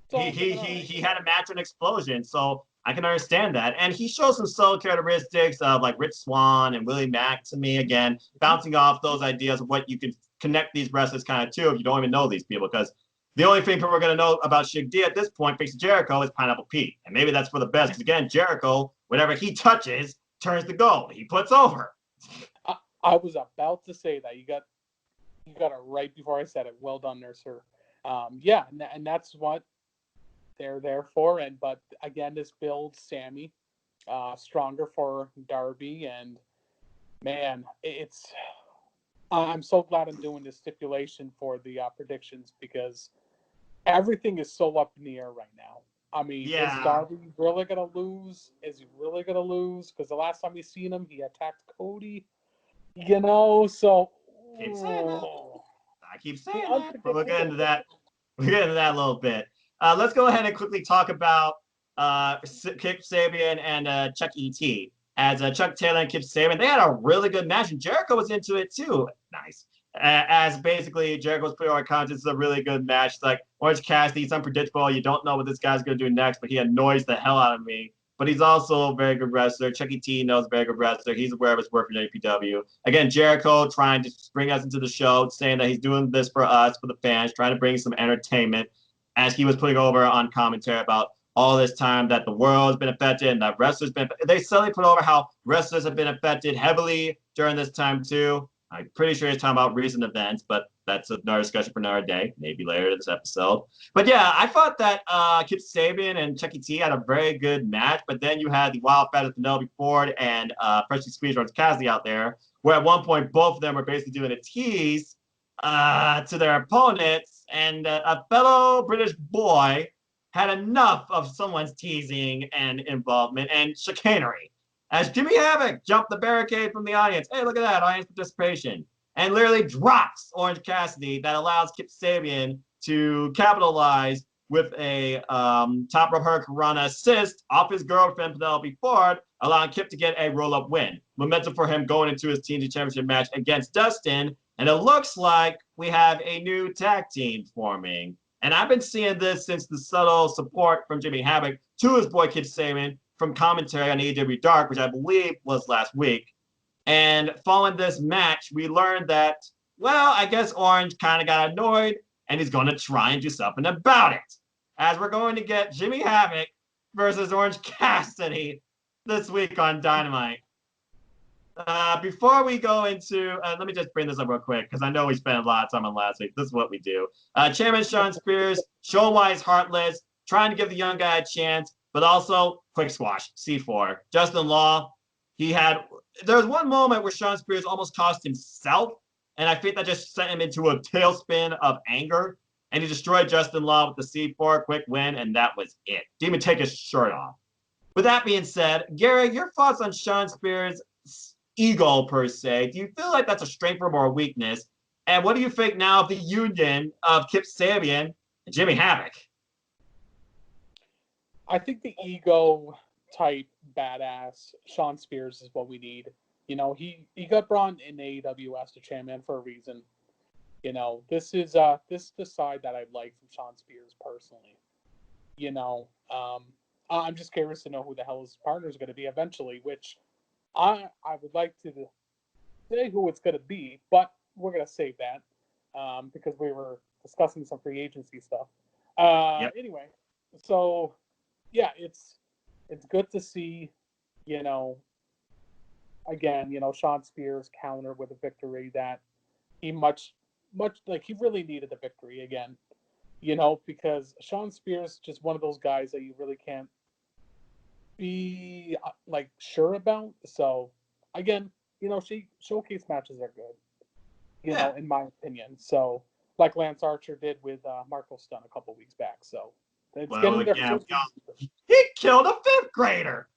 [SPEAKER 2] So
[SPEAKER 1] He had a match and explosion, so I can understand that. And he shows some subtle characteristics of like Rich Swann and Willie Mack to me again, bouncing off those ideas of what you can connect these wrestlers kind of to if you don't even know these people. Because the only thing people are going to know about Shig D at this point, facing Jericho, is Pineapple Pete. And maybe that's for the best. Because again, Jericho, whatever he touches, turns to gold. He puts over.
[SPEAKER 2] I was about to say that. You got it right before I said it. Well done there, sir. Yeah, and that's what they're there for. But again, this builds Sammy stronger for Darby, and man, I'm so glad I'm doing this stipulation for the predictions, because everything is so up in the air right now. I mean, is Darby really gonna lose? Is he really gonna lose? Because the last time we seen him, he attacked Cody. So
[SPEAKER 1] Keep saying that. I keep saying that. But we'll get into that. We'll get into that a little bit. Let's go ahead and quickly talk about Kip Sabian and Chuck E.T. As Chuck Taylor and Kip Sabian, they had a really good match, and Jericho was into it too. Nice. As basically Jericho's putting on content, this is a really good match. It's like Orange Cassidy, he's unpredictable. You don't know what this guy's going to do next, but he annoys the hell out of me. But he's also a very good wrestler. Chuck E. T knows a very good wrestler. He's aware of his work for AEW. Again, Jericho trying to bring us into the show, saying that he's doing this for us, for the fans, trying to bring some entertainment, as he was putting over on commentary about all this time that the world's been affected and that wrestlers been. They suddenly put over how wrestlers have been affected heavily during this time too. I'm pretty sure he's talking about recent events, but that's another discussion for another day, maybe later this episode. But yeah, I thought that Kip Sabian and Chuck E. T had a very good match, but then you had the Wildfat of Penelope Ford and Freshly Squeezed Orange Cassidy out there, where at one point both of them were basically doing a tease to their opponents, and a fellow British boy had enough of someone's teasing and involvement and chicanery. As Jimmy Havoc jumped the barricade from the audience. Hey, look at that, audience participation. And literally drops Orange Cassidy. That allows Kip Sabian to capitalize with a top rope hurricanrana assist off his girlfriend, Penelope Ford, allowing Kip to get a roll-up win. Momentum for him going into his TNT Championship match against Dustin. And it looks like we have a new tag team forming. And I've been seeing this since the subtle support from Jimmy Havoc to his boy Kip Sabian from commentary on AEWDark, which I believe was last week. And following this match, we learned that, well, I guess Orange kind of got annoyed, and he's going to try and do something about it. As we're going to get Jimmy Havoc versus Orange Cassidy this week on Dynamite. Before we go into, let me just bring this up real quick, because I know we spent a lot of time on last week. This is what we do. Chairman Sean Spears, show why he's heartless, trying to give the young guy a chance, but also quick squash, C4. Justin Law, there was one moment where Sean Spears almost cost himself, and I think that just sent him into a tailspin of anger, and he destroyed Justin Law with the C4, quick win, and that was it. Didn't even take his shirt off. With that being said, Gary, your thoughts on Sean Spears' ego per se? Do you feel like that's a strength or a weakness? And what do you think now of the union of Kip Sabian and Jimmy Havoc?
[SPEAKER 2] I think the ego type badass Sean Spears is what we need. He got brought in AEW as the chairman for a reason. This is the side that I like from Sean Spears personally. I'm just curious to know who the hell his partner is going to be eventually, which I would like to say who it's going to be, but we're going to save that because we were discussing some free agency stuff.
[SPEAKER 1] Yep.
[SPEAKER 2] Anyway, so yeah, it's good to see, again, Sean Spears counter with a victory that he much like he really needed the victory again, because Sean Spears just one of those guys that you really can't be like sure about. So again, showcase matches are good, in my opinion. So like Lance Archer did with Marco Stunt a couple weeks back. So It's
[SPEAKER 1] Well,
[SPEAKER 2] getting their
[SPEAKER 1] again,
[SPEAKER 2] first.
[SPEAKER 1] he killed a fifth grader.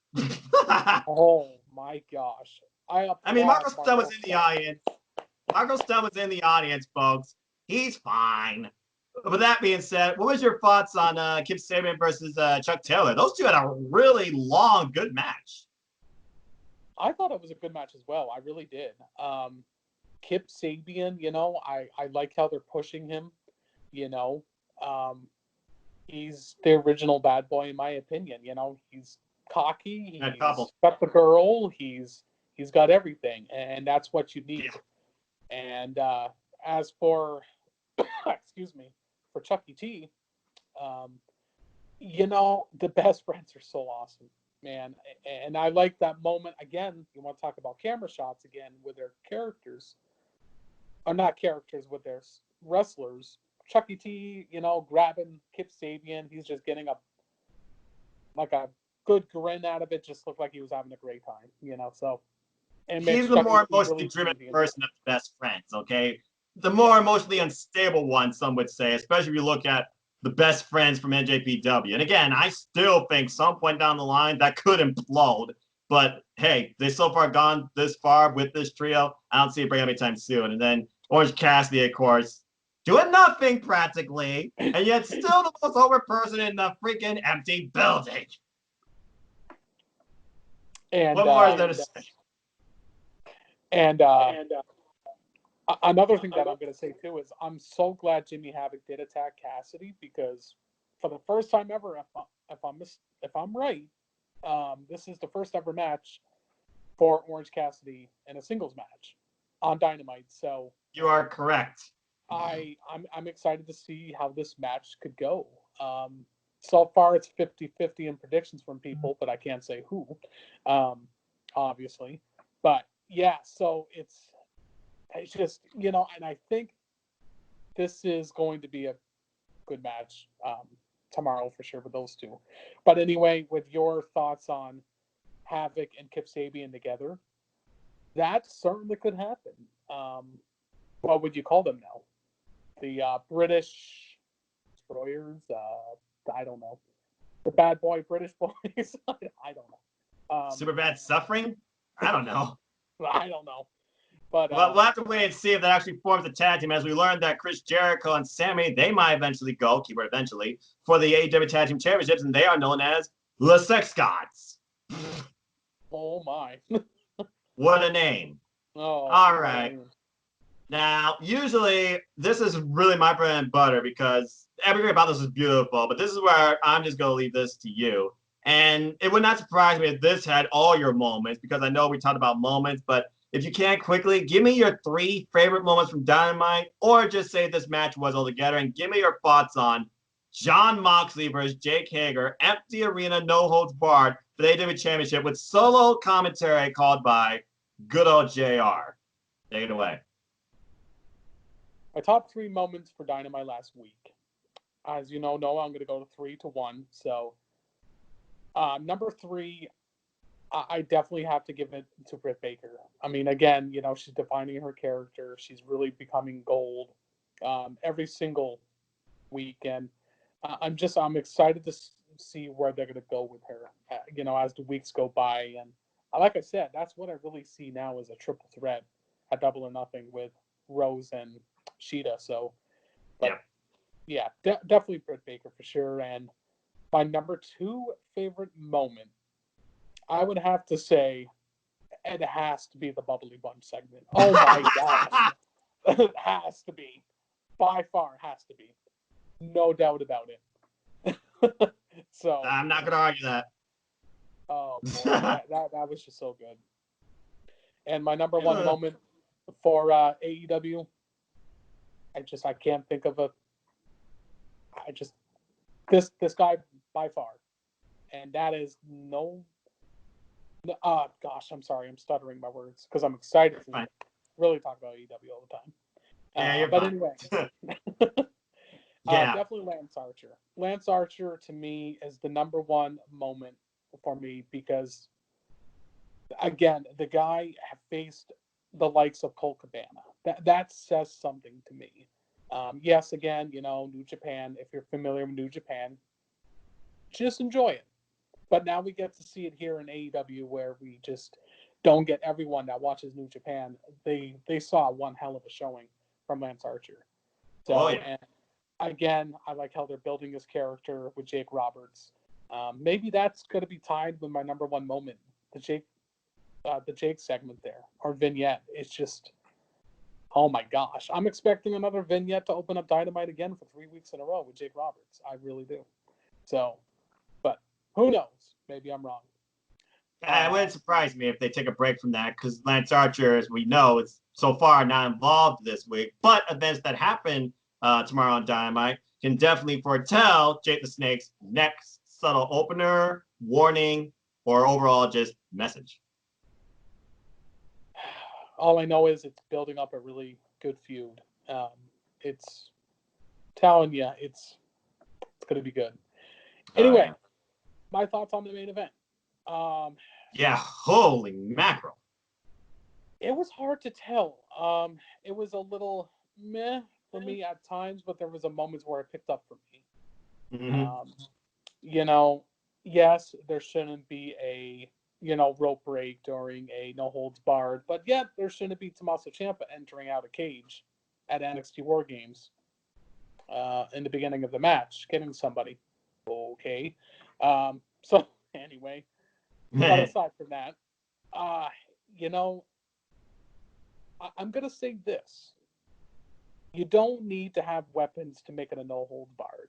[SPEAKER 2] Oh my gosh! I
[SPEAKER 1] mean,
[SPEAKER 2] applaud
[SPEAKER 1] Marco Stunt was in the
[SPEAKER 2] Stunt.
[SPEAKER 1] audience. Marco Stunt was in the audience, folks. He's fine. With that being said, what was your thoughts on Kip Sabian versus Chuck Taylor? Those two had a really long, good match.
[SPEAKER 2] I thought it was a good match as well. I really did. Kip Sabian, I like how they're pushing him. He's the original bad boy in my opinion. He's cocky. He's got the girl. He's got everything, and that's what you need. Yeah. And as for, excuse me, for Chucky T, the best friends are so awesome, man. And I like that moment again. You want to talk about camera shots again with their characters, or not characters, with their wrestlers. Chucky T, grabbing Kip Sabian. He's just getting a good grin out of it. Just looked like he was having a great time, so. And
[SPEAKER 1] he's the more emotionally driven person of the best friends, okay? The more emotionally unstable one, some would say, especially if you look at the best friends from NJPW. And again, I still think some point down the line that could implode. But hey, they so far gone this far with this trio. I don't see it breaking anytime soon. And then Orange Cassidy, of course, doing nothing practically, and yet still the most over person in the freaking empty building.
[SPEAKER 2] And
[SPEAKER 1] what more is there to say?
[SPEAKER 2] And another thing that I'm going to say too is I'm so glad Jimmy Havoc did attack Cassidy, because for the first time ever, if I'm right, this is the first ever match for Orange Cassidy in a singles match on Dynamite. So
[SPEAKER 1] you are correct.
[SPEAKER 2] I'm excited to see how this match could go. So far it's 50-50 in predictions from people, but I can't say who, obviously. But yeah, so it's just, and I think this is going to be a good match tomorrow for sure with those two. But anyway, with your thoughts on Havoc and Kip Sabian together, that certainly could happen. What would you call them now? The British destroyers? I don't know. The bad boy British boys? I don't know.
[SPEAKER 1] Super bad suffering? I don't know.
[SPEAKER 2] I don't know. But
[SPEAKER 1] we'll have to wait and see if that actually forms a tag team. As we learned that Chris Jericho and Sammy, they might eventually go, keyword eventually, for the AEW Tag Team Championships, and they are known as the Sex Gods.
[SPEAKER 2] Oh my.
[SPEAKER 1] What a name.
[SPEAKER 2] Oh.
[SPEAKER 1] All right. Now, usually, this is really my bread and butter because everything about this is beautiful, but this is where I'm just going to leave this to you. And it would not surprise me if this had all your moments, because I know we talked about moments, but if you can quickly, give me your 3 favorite moments from Dynamite, or just say this match was altogether, and give me your thoughts on Jon Moxley versus Jake Hager, empty arena, no holds barred for the AEW Championship with solo commentary called by good old JR. Take it away.
[SPEAKER 2] My top 3 moments for Dynamite last week. As you know, Noah, I'm going to go 3-1. So, number 3, I definitely have to give it to Brit Baker. I mean, again, she's defining her character. She's really becoming gold every single week, and I'm excited to see where they're going to go with her. As the weeks go by, and like I said, that's what I really see now as a triple threat at Double or Nothing with Rose and Sheeta. So, but yeah, definitely Brit Baker for sure. And my number 2 favorite moment, I would have to say it has to be the Bubbly Bunch segment. Oh my gosh. It has to be. By far has to be. No doubt about it. So
[SPEAKER 1] I'm not going to argue that.
[SPEAKER 2] Oh boy, that was just so good. And my number 1 moment for AEW, I can't think of this guy by far, and that is gosh, I'm sorry, I'm stuttering my words because I'm excited to really talk about AEW all the time.
[SPEAKER 1] Yeah, you're
[SPEAKER 2] but
[SPEAKER 1] fine.
[SPEAKER 2] Anyway,
[SPEAKER 1] yeah,
[SPEAKER 2] definitely Lance Archer. Lance Archer to me is the number 1 moment for me because, again, the guy faced the likes of Colt Cabana. That says something to me. Yes, again, New Japan. If you're familiar with New Japan, just enjoy it. But now we get to see it here in AEW, where we just don't get everyone that watches New Japan. They saw one hell of a showing from Lance Archer. So, and again, I like how they're building his character with Jake Roberts. Maybe that's going to be tied with my number one moment, the Jake segment there, or vignette. It's just, oh my gosh. I'm expecting another vignette to open up Dynamite again for 3 weeks in a row with Jake Roberts. I really do. So, but who knows? Maybe I'm wrong.
[SPEAKER 1] It wouldn't surprise me if they take a break from that, because Lance Archer, as we know, is so far not involved this week. But events that happen tomorrow on Dynamite can definitely foretell Jake the Snake's next subtle opener, warning, or overall just message.
[SPEAKER 2] All I know is it's building up a really good feud. It's telling you it's going to be good. Anyway, my thoughts on the main event.
[SPEAKER 1] Yeah, holy mackerel.
[SPEAKER 2] It was hard to tell. It was a little meh for me at times, but there was a moments where it picked up for me.
[SPEAKER 1] Mm-hmm.
[SPEAKER 2] Yes, there shouldn't be a rope break during a no holds barred, but yet there shouldn't be Tommaso Ciampa entering out a cage at NXT War Games in the beginning of the match, getting somebody. Okay. So anyway, but aside from that, I'm going to say this. You don't need to have weapons to make it a no holds barred.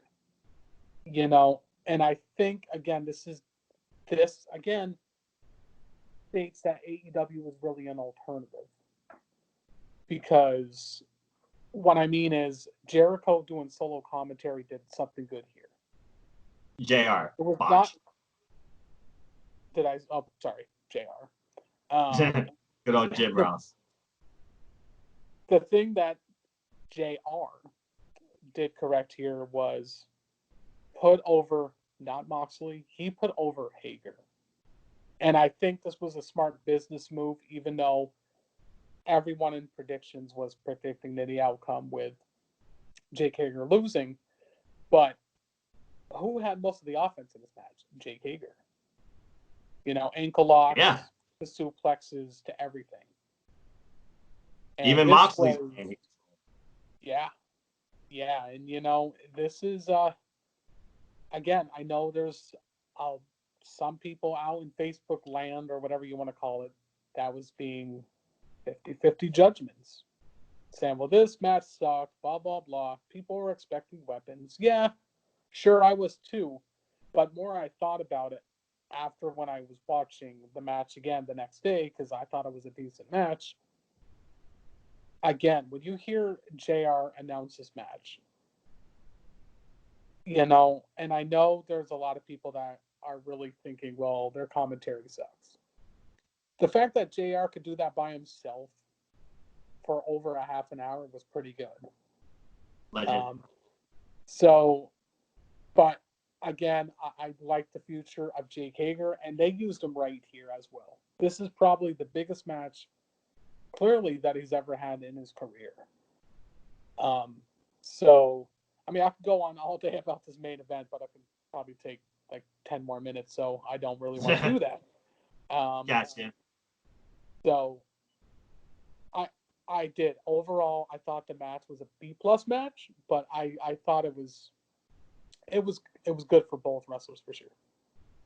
[SPEAKER 2] And I think, again, this again states that AEW is really an alternative. Because what I mean is Jericho doing solo commentary did something good here.
[SPEAKER 1] JR.
[SPEAKER 2] It was not. Did I? Oh, sorry, JR.
[SPEAKER 1] Good old Jim Ross.
[SPEAKER 2] The thing that JR did correct here was put over not Moxley. He put over Hager. And I think this was a smart business move, even though everyone in predictions was predicting the outcome with Jake Hager losing. But who had most of the offense in this match? Jake Hager. Ankle locks, the suplexes to everything. And
[SPEAKER 1] even Moxley.
[SPEAKER 2] Yeah. And, this is, again, I know there's some people out in Facebook land or whatever you want to call it that was being 50-50 judgments. Saying, well, this match sucked, blah, blah, blah. People were expecting weapons. Yeah, sure, I was too. But more I thought about it after when I was watching the match again the next day, because I thought it was a decent match. Again, when you hear JR announce this match, and I know there's a lot of people that are really thinking, well, their commentary sucks. The fact that JR could do that by himself for over a half an hour was pretty good.
[SPEAKER 1] Legend.
[SPEAKER 2] But again, I like the future of Jake Hager, and they used him right here as well. This is probably the biggest match, clearly, that he's ever had in his career. I could go on all day about this main event, but I can probably take like 10 more minutes, so I don't really want to do that.
[SPEAKER 1] Gotcha.
[SPEAKER 2] So I did. Overall, I thought the match was a B+ match, but I thought it was good for both wrestlers for sure.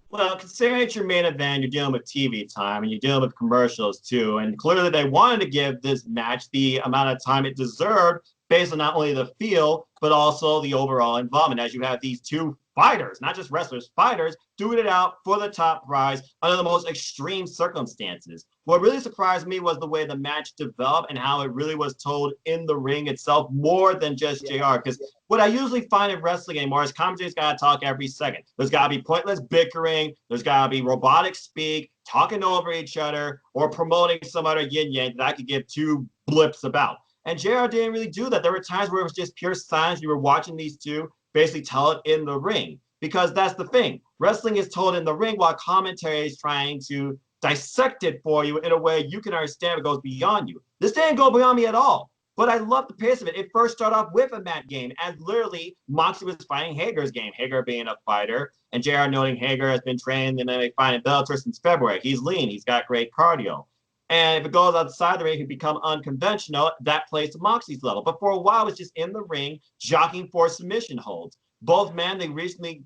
[SPEAKER 1] Well, considering it's your main event, you're dealing with TV time and you're dealing with commercials too. And clearly they wanted to give this match the amount of time it deserved based on not only the feel, but also the overall involvement, as you have these two fighters, not just wrestlers, fighters, doing it out for the top prize under the most extreme circumstances. What really surprised me was the way the match developed and how it really was told in the ring itself more than just JR. Because what I usually find in wrestling anymore is commentators got to talk every second. There's got to be pointless bickering. There's got to be robotic speak, talking over each other, or promoting some other yin-yang that I could give two blips about. And JR didn't really do that. There were times where it was just pure silence. You were watching these two basically tell it in the ring. Because that's the thing. Wrestling is told in the ring while commentary is trying to dissect it for you in a way you can understand it goes beyond you. This didn't go beyond me at all. But I love the pace of it. It first started off with a mat game, as literally Moxley was fighting Hager's game. Hager being a fighter, and JR noting Hager has been trained in MMA fighting Bellator since February. He's lean. He's got great cardio. And if it goes outside the ring, he become unconventional. That plays to Moxley's level. But for a while, it was just in the ring, jockeying for submission holds. Both men, they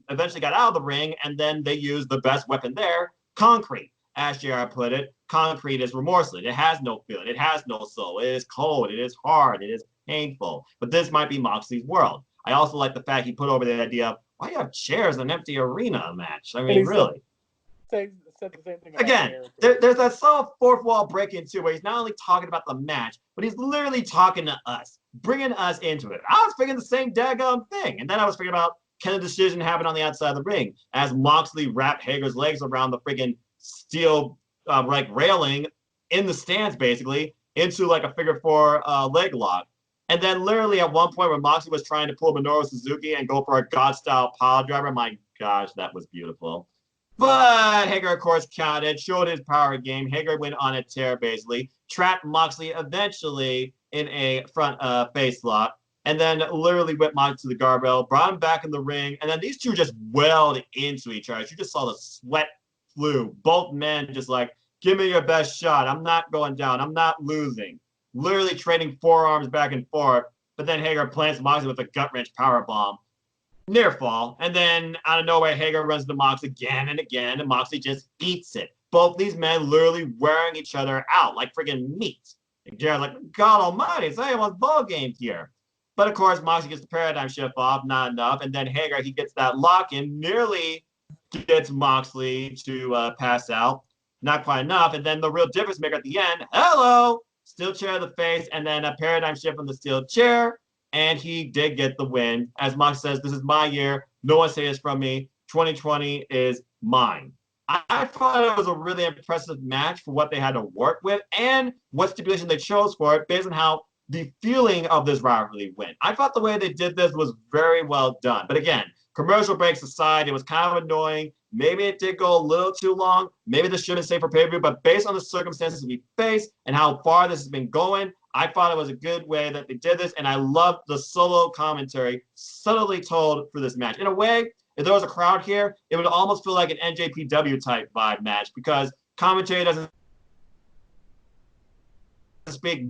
[SPEAKER 1] eventually got out of the ring, and then they used the best weapon there, concrete. As JR put it, concrete is remorseless. It has no feeling. It has no soul. It is cold. It is hard. It is painful. But this might be Moxley's world. I also like the fact he put over the idea of, why do you have chairs in an empty arena match? I mean, really.
[SPEAKER 2] Said the same thing
[SPEAKER 1] Again, there's that soft fourth wall break in too, where he's not only talking about the match, but he's literally talking to us, bringing us into it. I was thinking the same daggone thing. And then I was thinking about, can a decision happen on the outside of the ring? As Moxley wrapped Hager's legs around the friggin' steel like railing in the stands, basically, into like a figure four leg lock. And then literally at one point when Moxley was trying to pull Minoru Suzuki and go for a God-style pile driver, my gosh, that was beautiful. But Hager, of course, counted, showed his power game. Hager went on a tear, basically, trapped Moxley eventually in a front face lock, and then literally whipped Moxley to the guardrail, brought him back in the ring, and then these two just welled into each other. You just saw the sweat flew. Both men just like, give me your best shot. I'm not going down. I'm not losing. Literally trading forearms back and forth. But then Hager plants Moxley with a gut-wrench powerbomb. Near fall. And then out of nowhere, Hager runs to Moxley again and again, and Moxley just eats it. Both these men literally wearing each other out like friggin' meat. And Jared's like, God almighty, it's anyone's ball game here. But of course, Moxley gets the paradigm shift off, not enough. And then Hager, he gets that lock in, nearly gets Moxley to pass out. Not quite enough. And then the real difference maker at the end, hello, steel chair to the face, and then a paradigm shift from the steel chair. And he did get the win. As Moxley says, this is my year. No one say this from me. 2020 is mine. I thought it was a really impressive match for what they had to work with and what stipulation they chose for it based on how the feeling of this rivalry went. I thought the way they did this was very well done. But again, commercial breaks aside, it was kind of annoying. Maybe it did go a little too long. Maybe this shouldn't stay for pay-per-view, but based on the circumstances we face and how far this has been going, I thought it was a good way that they did this, and I loved the solo commentary subtly told for this match. In a way, if there was a crowd here, it would almost feel like an NJPW type vibe match because commentary doesn't speak.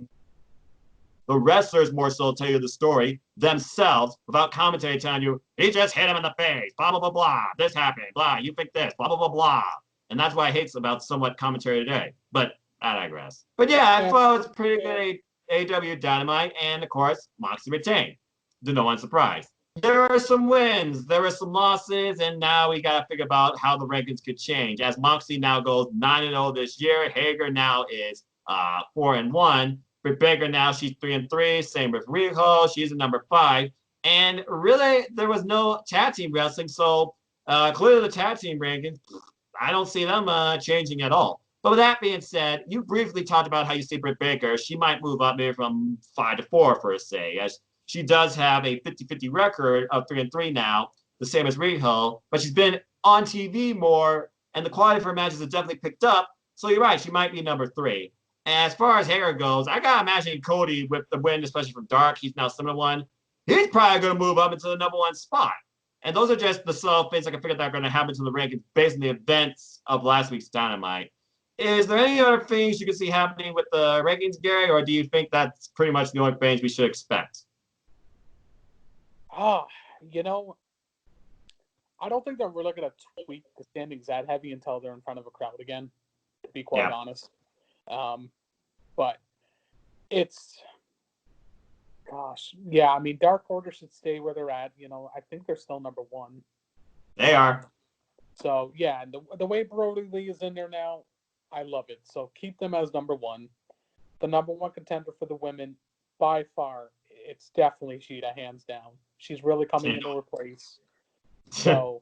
[SPEAKER 1] The wrestlers more so tell you the story themselves without commentary telling you, he just hit him in the face, blah, blah, blah, blah, this happened, blah, you think this, blah, blah, blah, blah. And that's why I hate about somewhat commentary today. But I digress. But yeah, I thought it was pretty good AEW Dynamite, and of course, Moxley retained. To no one's surprise. There are some wins, there are some losses, and now we got to figure about how the rankings could change. As Moxley now goes 9-0 this year, Hager now is 4-1. Brit Baker now, she's 3-3. Same with Riho, she's at number 5. And really, there was no tag team wrestling, so clearly the tag team rankings, I don't see them changing at all. But with that being said, you briefly talked about how you see Brit Baker. She might move up maybe from 5 to 4 per se, as she does have a 50-50 record of 3-3 now, the same as Riho. But she's been on TV more, and the quality of her matches has definitely picked up. So you're right, she might be number 3. As far as Hager goes, I gotta imagine Cody with the win, especially from Dark. He's now 7-1. He's probably gonna move up into the number 1 spot. And those are just the subtle things I can figure that are gonna happen to the rankings based on the events of last week's Dynamite. Is there any other things you can see happening with the rankings, Gary, or do you think that's pretty much the only things we should expect?
[SPEAKER 2] I don't think that we're looking to tweak the standings that heavy until they're in front of a crowd again, to be quite honest. But it's, Dark Order should stay where they're at. I think they're still number 1.
[SPEAKER 1] They are.
[SPEAKER 2] So, yeah, the way Brody Lee is in there now, I love it. So keep them as number 1. The number 1 contender for the women, by far, it's definitely Sheeta, hands down. She's really coming into her place. So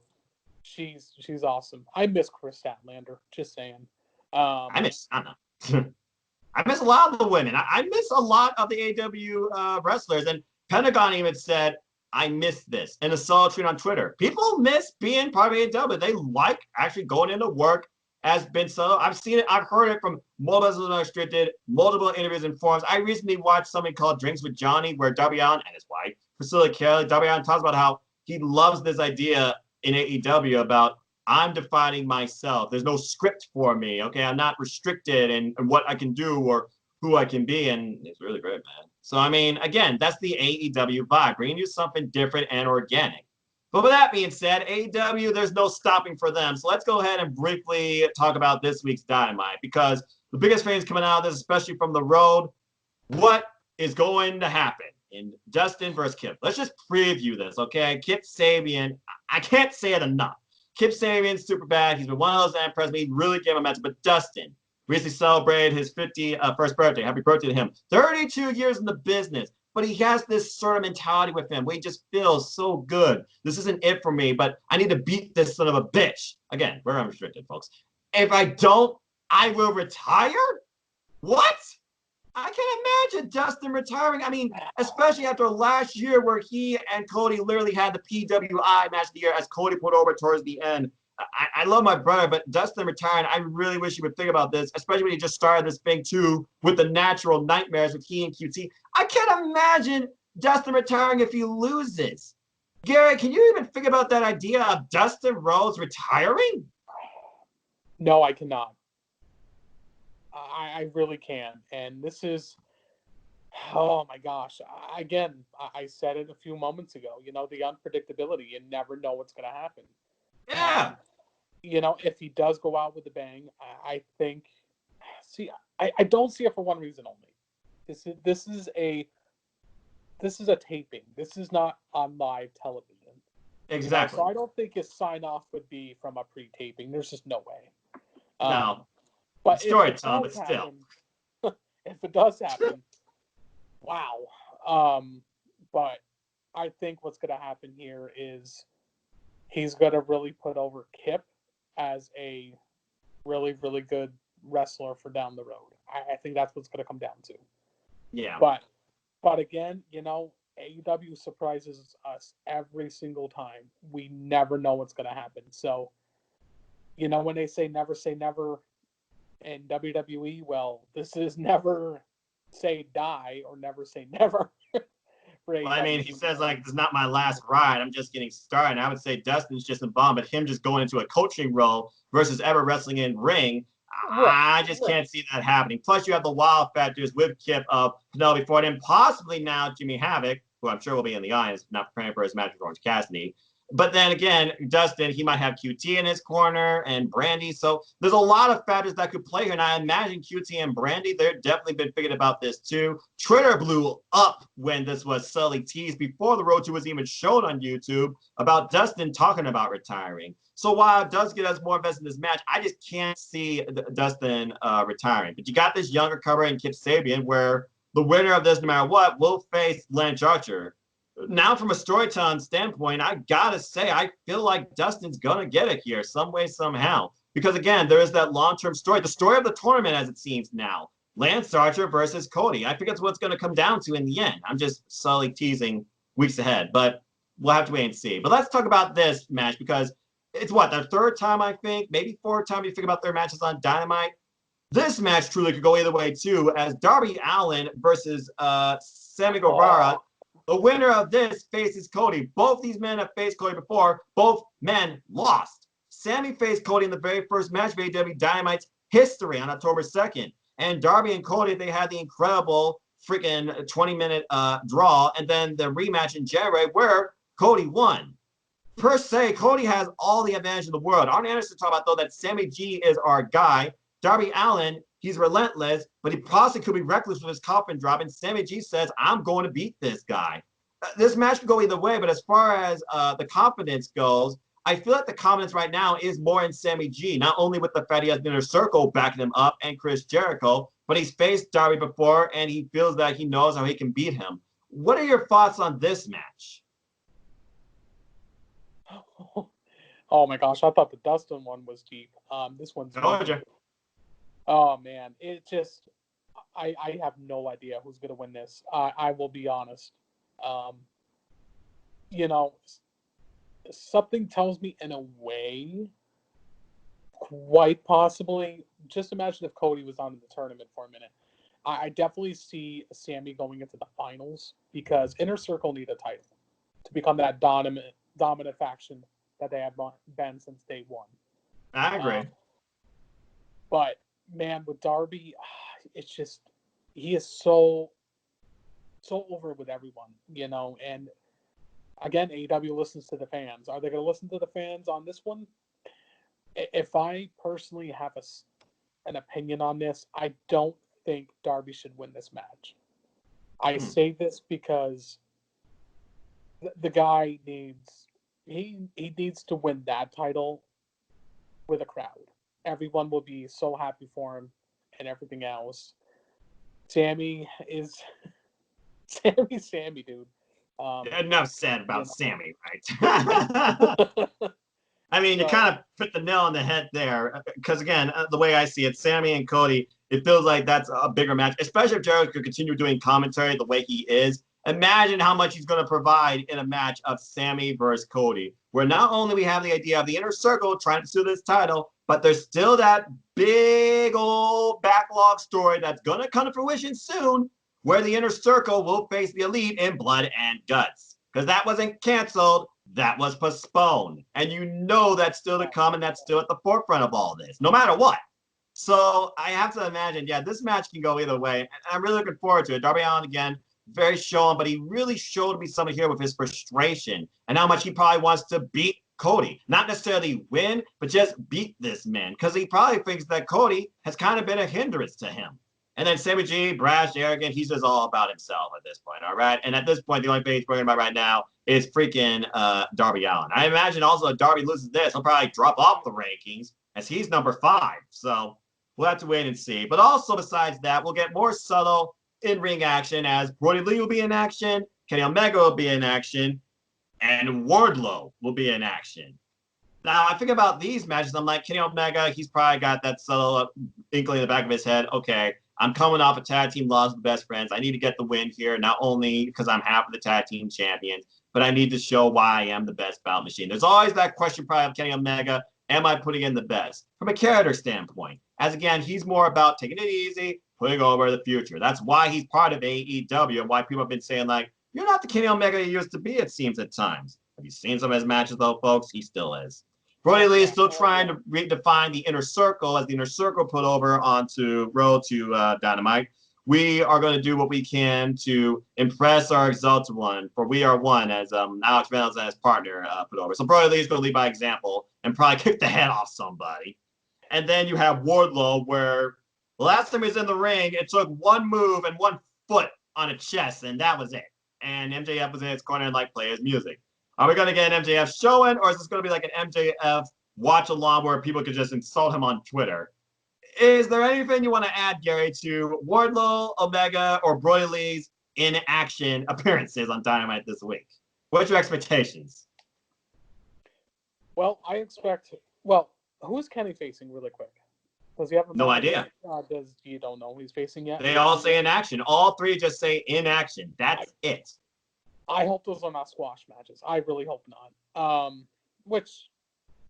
[SPEAKER 2] she's awesome. I miss Chris Statlander, just saying.
[SPEAKER 1] I miss a lot of the women. I miss a lot of the AEW wrestlers. And Pentagon even said, I miss this in a solid tweet on Twitter. People miss being part of AEW. They like actually going into work has been so. I've seen it. I've heard it from multiple unrestricted, multiple interviews and forums. I recently watched something called Drinks with Johnny, where Darby Allin and his wife, Priscilla Kelly, Darby Allin talks about how he loves this idea in AEW about I'm defining myself. There's no script for me. Okay, I'm not restricted in what I can do or who I can be, and it's really great, man. So I mean, again, that's the AEW vibe, bringing you something different and organic. But with that being said, AEW, there's no stopping for them. So let's go ahead and briefly talk about this week's Dynamite, because the biggest things coming out of this, especially from the road, what is going to happen in Dustin versus Kip? Let's just preview this, okay? Kip Sabian, I can't say it enough. Kip Sabian's super bad. He's been one of those emperors. He really gave him a match. But Dustin recently celebrated his 51st birthday. Happy birthday to him. 32 years in the business. But he has this sort of mentality with him where he just feels so good. This isn't it for me, but I need to beat this son of a bitch. Again, we're unrestricted, folks. If I don't, I will retire? What? I can't imagine Dustin retiring. I mean, especially after last year where he and Cody literally had the PWI match of the year as Cody put over towards the end. I love my brother, but Dustin retiring, I really wish he would think about this, especially when he just started this thing too with the natural nightmares with he and QT. I can't imagine Dustin retiring if he loses. Garrett, can you even think about that idea of Dustin Rhodes retiring?
[SPEAKER 2] No, I cannot. I really can. And this is, oh my gosh. Again, I said it a few moments ago, the unpredictability. You never know what's going to happen.
[SPEAKER 1] Yeah.
[SPEAKER 2] If he does go out with a bang, I think, I don't see it for one reason only. This is a taping. This is not on live television.
[SPEAKER 1] Exactly.
[SPEAKER 2] So I don't think his sign off would be from a pre-taping. There's just no way.
[SPEAKER 1] No.
[SPEAKER 2] But
[SPEAKER 1] story time, but still.
[SPEAKER 2] If it does happen, wow. But I think what's going to happen here is he's going to really put over Kip as a really, really good wrestler for down the road. I think that's what's going to come down to.
[SPEAKER 1] Yeah.
[SPEAKER 2] But again, AEW surprises us every single time. We never know what's going to happen. So, when they say never in WWE, well, this is never say die or never say never.
[SPEAKER 1] Well, I mean, he says, like, this is not my last ride. I'm just getting started. And I would say Dustin's just a bomb, but him just going into a coaching role versus ever wrestling in ring, I just can't see that happening. Plus, you have the wild factors with Kip of Penelope Ford and possibly now Jimmy Havoc, who I'm sure will be in the audience, not preparing for his match with Orange Cassidy. But then again, Dustin, he might have QT in his corner and Brandy. So there's a lot of factors that could play here. And I imagine QT and Brandy, they've definitely been thinking about this too. Twitter blew up when this was subtly teased before the Road to was even shown on YouTube about Dustin talking about retiring. So while it does get us more invested in this match, I just can't see Dustin retiring. But you got this younger cover in Kip Sabian where the winner of this, no matter what, will face Lance Archer. Now, from a storytelling standpoint, I gotta say, I feel like Dustin's gonna get it here some way, somehow. Because again, there is that long-term story, the story of the tournament as it seems now. Lance Archer versus Cody. I think that's what it's gonna come down to in the end. I'm just subtly teasing weeks ahead, but we'll have to wait and see. But let's talk about this match because it's their third time, I think, maybe fourth time you think about their matches on Dynamite. This match truly could go either way too, as Darby Allin versus Sammy Guevara. The winner of this faces Cody. Both these men have faced Cody before. Both men lost. Sammy faced Cody in the very first match of AEW Dynamite's history on October 2nd. And Darby and Cody, they had the incredible freaking 20-minute draw. And then the rematch in January where Cody won. Per se, Cody has all the advantage in the world. Arn Anderson talked about, though, that Sammy G is our guy. Darby Allin, he's relentless, but he possibly could be reckless with his coffin drop. And Sammy G says, I'm going to beat this guy. This match could go either way, but as far as the confidence goes, I feel like the confidence right now is more in Sammy G, not only with the fact he has Inner Circle backing him up and Chris Jericho, but he's faced Darby before and he feels that he knows how he can beat him. What are your thoughts on this match?
[SPEAKER 2] Oh my gosh, I thought the Dustin one was deep. This one's deep. Oh man, it just I have no idea who's gonna win this. I will be honest. Something tells me in a way Quite possibly. Just imagine if Cody was on in the tournament for a minute. I definitely see Sammy going into the finals because Inner Circle need a title to become that dominant faction that they have been since day one.
[SPEAKER 1] I agree.
[SPEAKER 2] But man, with Darby, it's just he is so over with everyone, and again, AEW listens to the fans. Are they going to listen to the fans on this one? If I personally have an opinion on this, I don't think Darby should win this match. I say this because the guy needs to win that title with a crowd. Everyone will be so happy for him and everything else. Sammy is Sammy, dude.
[SPEAKER 1] Enough said about Sammy, right? I mean, you kind of put the nail on the head there. Because, again, the way I see it, Sammy and Cody, it feels like that's a bigger match, especially if Jericho could continue doing commentary the way he is. Imagine how much he's going to provide in a match of Sammy versus Cody, where not only we have the idea of the Inner Circle trying to pursue this title, but there's still that big old backlog story that's going to come to fruition soon, where the Inner Circle will face the Elite in Blood and Guts. Because that wasn't canceled. That was postponed. And that's still to come, and that's still at the forefront of all this, no matter what. So I have to imagine, this match can go either way. And I'm really looking forward to it. Darby Allin, again, very shown, but he really showed me something here with his frustration and how much he probably wants to beat Cody. Not necessarily win, but just beat this man. Because he probably thinks that Cody has kind of been a hindrance to him. And then Sammy G, brash, arrogant, he's just all about himself at this point, all right? And at this point, the only thing he's worrying about right now is freaking Darby Allin. I imagine also if Darby loses this, he'll probably drop off the rankings as he's number 5. So we'll have to wait and see. But also besides that, we'll get more subtle in-ring action as Brody Lee will be in action, Kenny Omega will be in action, and Wardlow will be in action. Now, I think about these matches, I'm like, Kenny Omega, he's probably got that subtle inkling in the back of his head. Okay, I'm coming off a tag team loss with Best Friends. I need to get the win here, not only because I'm half of the tag team champions, but I need to show why I am the best bout machine. There's always that question probably of Kenny Omega, am I putting in the best? From a character standpoint, as again, he's more about taking it easy, putting over the future. That's why he's part of AEW and why people have been saying, like, you're not the Kenny Omega you used to be, it seems at times. Have you seen some of his matches, though, folks? He still is. Brody Lee is still trying to redefine the Inner Circle as the Inner Circle put over onto Road to Dynamite. We are going to do what we can to impress our Exalted One, for we are one, as Alex Reynolds and his partner put over. So Brody Lee is going to lead by example and probably kick the head off somebody. And then you have Wardlow, where the last time he was in the ring, it took one move and one foot on a chest, and that was it. And MJF was in his corner and play his music. Are we going to get an MJF showing, or is this going to be like an MJF watch-along where people could just insult him on Twitter? Is there anything you want to add, Gary, to Wardlow, Omega, or Brody Lee's in-action appearances on Dynamite this week? What's your expectations?
[SPEAKER 2] Well, who is Kenny facing really quick? Does he have
[SPEAKER 1] no idea?
[SPEAKER 2] You don't know who he's facing yet?
[SPEAKER 1] They all say in action. All three just say in action. That's it.
[SPEAKER 2] I hope those are not squash matches. I really hope not. Which,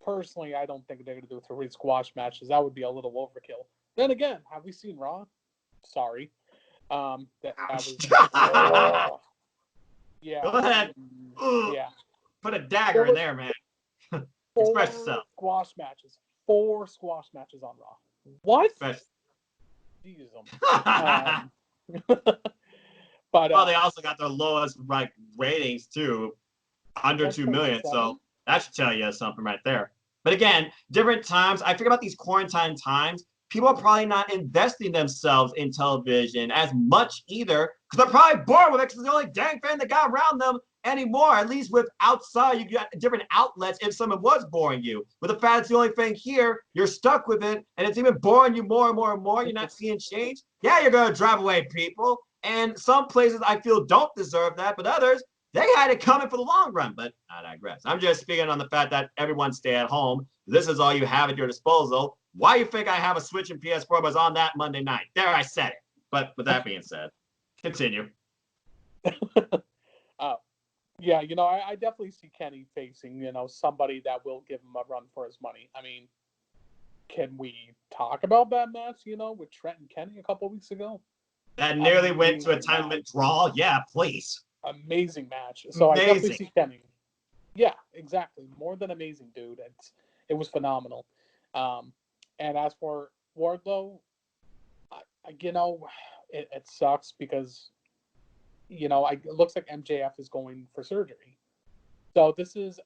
[SPEAKER 2] personally, I don't think they're going to do 3 squash matches. That would be a little overkill. Then again, have we seen Raw? Sorry. That was, yeah.
[SPEAKER 1] Go ahead.
[SPEAKER 2] Yeah.
[SPEAKER 1] Put a dagger in there, man. Express yourself.
[SPEAKER 2] 4 squash matches on Raw. What? Jesus. But
[SPEAKER 1] they also got their lowest ratings too, under 2 million. So that should tell you something right there. But again, different times. I think about these quarantine times. People are probably not investing themselves in television as much either, because they're probably bored with it, because it's the only dang thing that got around them anymore. At least with outside, you got different outlets if someone was boring you. With the fact it's the only thing here, you're stuck with it, and it's even boring you more and more and more. You're not seeing change. Yeah, you're going to drive away people. And some places I feel don't deserve that, but others, they had it coming for the long run. But I digress. I'm just speaking on the fact that everyone stay at home. This is all you have at your disposal. Why you think I have a Switch and PS4 was on that Monday night? There, I said it. But with that being said, continue.
[SPEAKER 2] Yeah, I definitely see Kenny facing, somebody that will give him a run for his money. I mean, can we talk about that match, with Trent and Kenny a couple weeks ago?
[SPEAKER 1] That nearly went to a time limit draw. Yeah, please.
[SPEAKER 2] Amazing match. So
[SPEAKER 1] amazing.
[SPEAKER 2] I definitely see Kenny. Yeah, exactly. More than amazing, dude. It was phenomenal. And as for Wardlow, it sucks because, it looks like MJF is going for surgery. So this is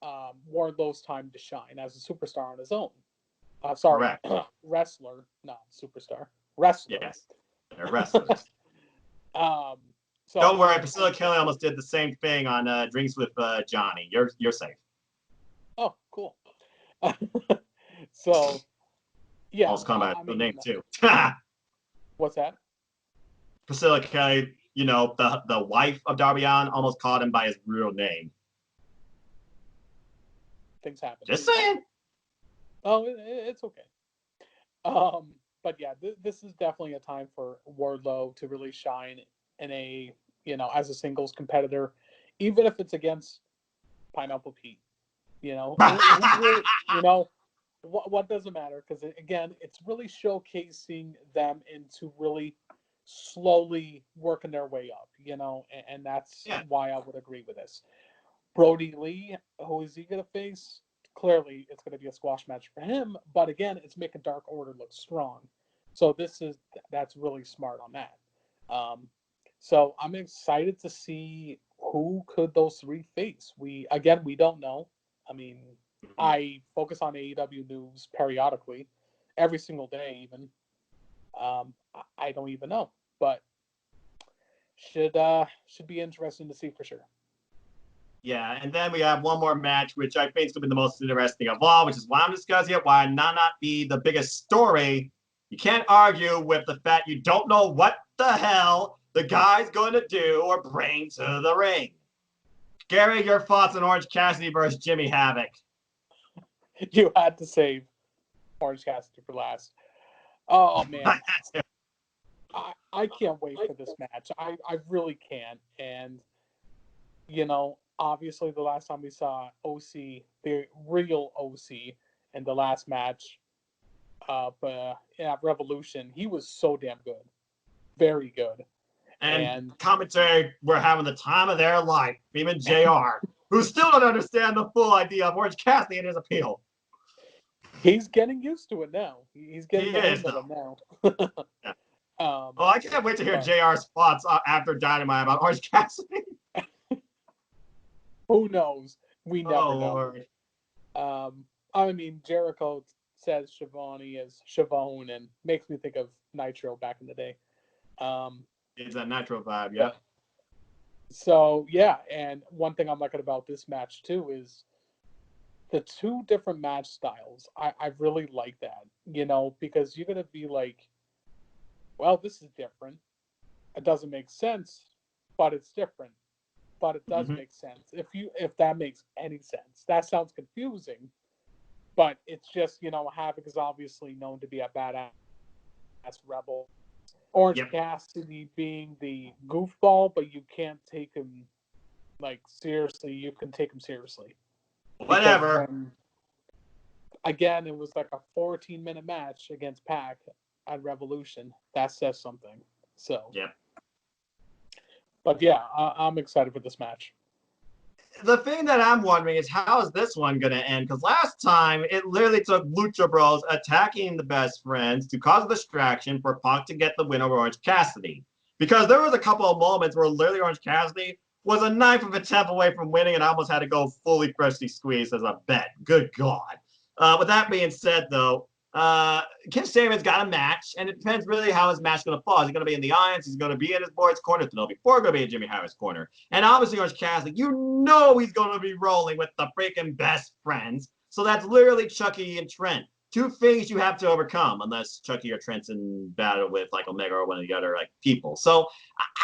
[SPEAKER 2] Wardlow's time to shine as a superstar on his own. Sorry, wrestler, not superstar. Wrestler.
[SPEAKER 1] Yes, they're wrestlers.
[SPEAKER 2] So
[SPEAKER 1] don't worry, Priscilla Kelly almost did the same thing on Drinks with Johnny. You're safe.
[SPEAKER 2] Oh, cool. So, yeah.
[SPEAKER 1] Almost called by the name too.
[SPEAKER 2] What's that?
[SPEAKER 1] Priscilla Kelly, the wife of Darby Allin, almost called him by his real name.
[SPEAKER 2] Things happen.
[SPEAKER 1] Just saying.
[SPEAKER 2] Oh, it's okay. But yeah, this is definitely a time for Wardlow to really shine in as a singles competitor, even if it's against Pineapple Pete. What doesn't matter, because again, it's really showcasing them into really slowly working their way up, and that's why I would agree with this. Brody Lee, who is he going to face? Clearly, it's going to be a squash match for him, but again, it's making Dark Order look strong. So that's really smart on that. So I'm excited to see who could those three face. We don't know. I mean, I focus on AEW news periodically, every single day even. I don't even know, but should be interesting to see for sure.
[SPEAKER 1] Yeah, and then we have one more match, which I think is going to be the most interesting of all, which is why I'm discussing it, why not be the biggest story. You can't argue with the fact you don't know what the hell the guy's going to do or bring to the ring. Gary, your thoughts on Orange Cassidy versus Jimmy Havoc?
[SPEAKER 2] You had to save Orange Cassidy for last. Oh, man. I can't wait for this match. I really can't. And, obviously the last time we saw OC, the real OC, in the last match at Revolution, he was so damn good. Very good.
[SPEAKER 1] And commentary were having the time of their life. Even JR, who still don't understand the full idea of Orange Cassidy and his appeal.
[SPEAKER 2] He's getting used to it now. He's getting the hang of it now.
[SPEAKER 1] Yeah. I can't wait to hear JR's thoughts after Dynamite about Orange Cassidy.
[SPEAKER 2] Who knows? We never know.
[SPEAKER 1] Lord.
[SPEAKER 2] I mean, Jericho says Shivani is Shavone and makes me think of Nitro back in the day.
[SPEAKER 1] It's that Nitro vibe, yeah.
[SPEAKER 2] So, yeah, and one thing I'm liking about this match, too, is the two different match styles. I really like that, because you're going to be like, well, this is different. It doesn't make sense, but it's different. But it does make sense. If that makes any sense. That sounds confusing, but it's just, Havoc is obviously known to be a badass rebel. Orange Cassidy being the goofball, but you can't take him seriously. You can take him seriously.
[SPEAKER 1] Whatever.
[SPEAKER 2] Again, it was like a 14-minute match against Pac at Revolution. That says something. So.
[SPEAKER 1] Yep.
[SPEAKER 2] But yeah, I'm excited for this match.
[SPEAKER 1] The thing that I'm wondering is how is this one going to end? Because last time it literally took Lucha Bros attacking the Best Friends to cause a distraction for Punk to get the win over Orange Cassidy. Because there was a couple of moments where literally Orange Cassidy was a ninth of a tenth away from winning, and I almost had to go fully freshly squeezed as a bet. Good God. With that being said, though, Ken Sabian's got a match, and it depends really how his match is going to fall. Is he going to be in the Irons? He's going to be in his boy's corner. No, before going to be in Jimmy Harris' corner. And obviously, Orange Cassidy, he's going to be rolling with the freaking Best Friends. So that's literally Chucky and Trent. Two things you have to overcome, unless Chucky or Trent's in battle with Omega or one of the other people. So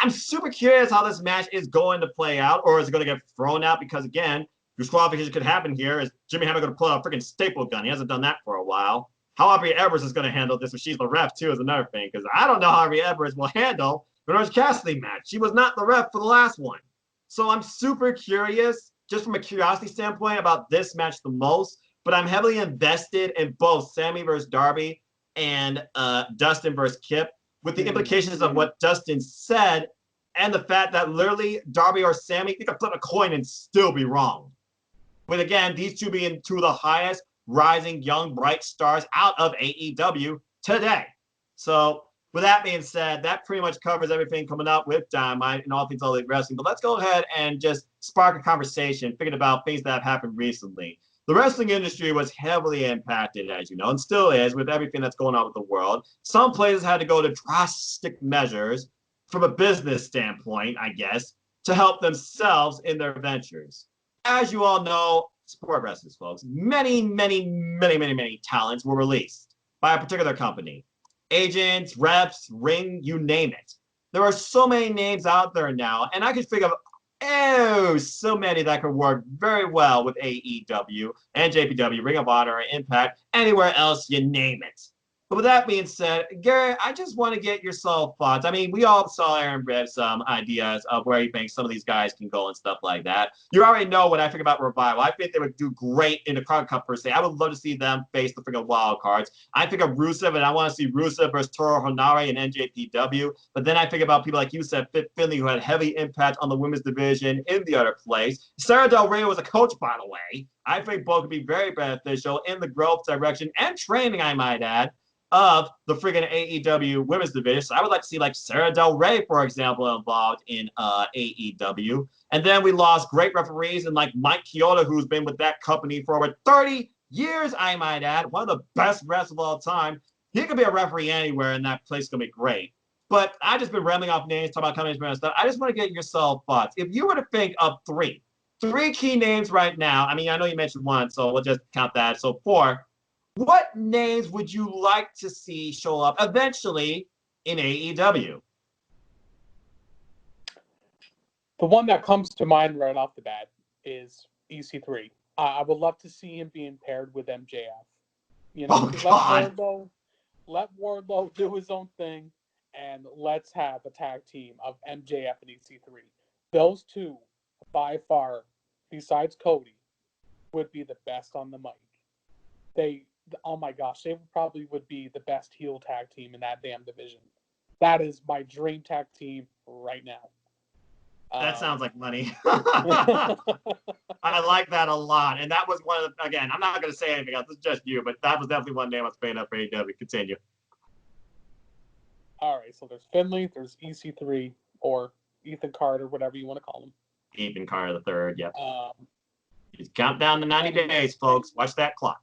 [SPEAKER 1] I'm super curious how this match is going to play out, or is it going to get thrown out? Because again, disqualification could happen here. Is Jimmy Hammer going to pull out a freaking staple gun? He hasn't done that for a while. How Aubrey Edwards is going to handle this if she's the ref, too, is another thing. Because I don't know how Aubrey Edwards will handle the Orange Cassidy match. She was not the ref for the last one. So I'm super curious, just from a curiosity standpoint, about this match the most. but I'm heavily invested in both Sammy versus Darby and Dustin versus Kip, with the implications of what Dustin said and the fact that literally Darby or Sammy, you can flip a coin and still be wrong. With, again, these two being two of the highest rising young bright stars out of AEW today. So with that being said, that pretty much covers everything coming up with Dynamite and all things All Elite Wrestling. But let's go ahead and just spark a conversation, thinking about things that have happened recently. The wrestling industry was heavily impacted, as you know, and still is, with everything that's going on with the world. Some places had to go to drastic measures from a business standpoint, I guess, to help themselves in their ventures. As you all know, sport wrestlers, folks, many talents were released by a particular company. Agents, reps, ring, you name it. There are so many names out there now, and I can think of so many that could work very well with AEW and JPW, Ring of Honor, Impact, anywhere else, you name it. But with that being said, Garrett, I just want to get your thoughts. I mean, we all saw Aaron Bibb's ideas of where he thinks some of these guys can go and stuff like that. You already know what I think about Revival. I think they would do great in the Crown Cup per se. I would love to see them face the freaking wild cards. I think of Rusev, and I want to see Rusev versus Toru Hanare and NJPW. But then I think about people like you said, Fit Finley, who had heavy impact on the women's division in the other place. Sarah Del Rey was a coach, by the way. I think both could be very beneficial in the growth direction and training, I might add, of the friggin' AEW women's division. So I would like to see like Sarah Del Rey, for example, involved in AEW. And then we lost great referees and like Mike Chioda, who's been with that company for over 30 years, I might add. One of the best refs of all time. He could be a referee anywhere, and that place could be great. But I just been rambling off names, talking about companies and stuff. I just want to get your thoughts. If you were to think of three key names right now, I mean, I know you mentioned one, so we'll just count that. So 4. What names would you like to see show up eventually in AEW?
[SPEAKER 2] The one that comes to mind right off the bat is EC3. I would love to see him being paired with MJF. You know, let Wardlow do his own thing, and let's have a tag team of MJF and EC3. Those two, by far, besides Cody, would be the best on the mic. Oh my gosh, they probably would be the best heel tag team in that damn division. That is my dream tag team right now.
[SPEAKER 1] That sounds like money. I like that a lot. And that was one of the, again, I'm not going to say anything else. It's just you, but that was definitely one name I was paying up for AEW. Continue.
[SPEAKER 2] All right, so there's Finley, there's EC3, or Ethan Carter, whatever you want to call him.
[SPEAKER 1] Ethan Carter the third, yep. Just count down the 90 days, folks. Watch that clock.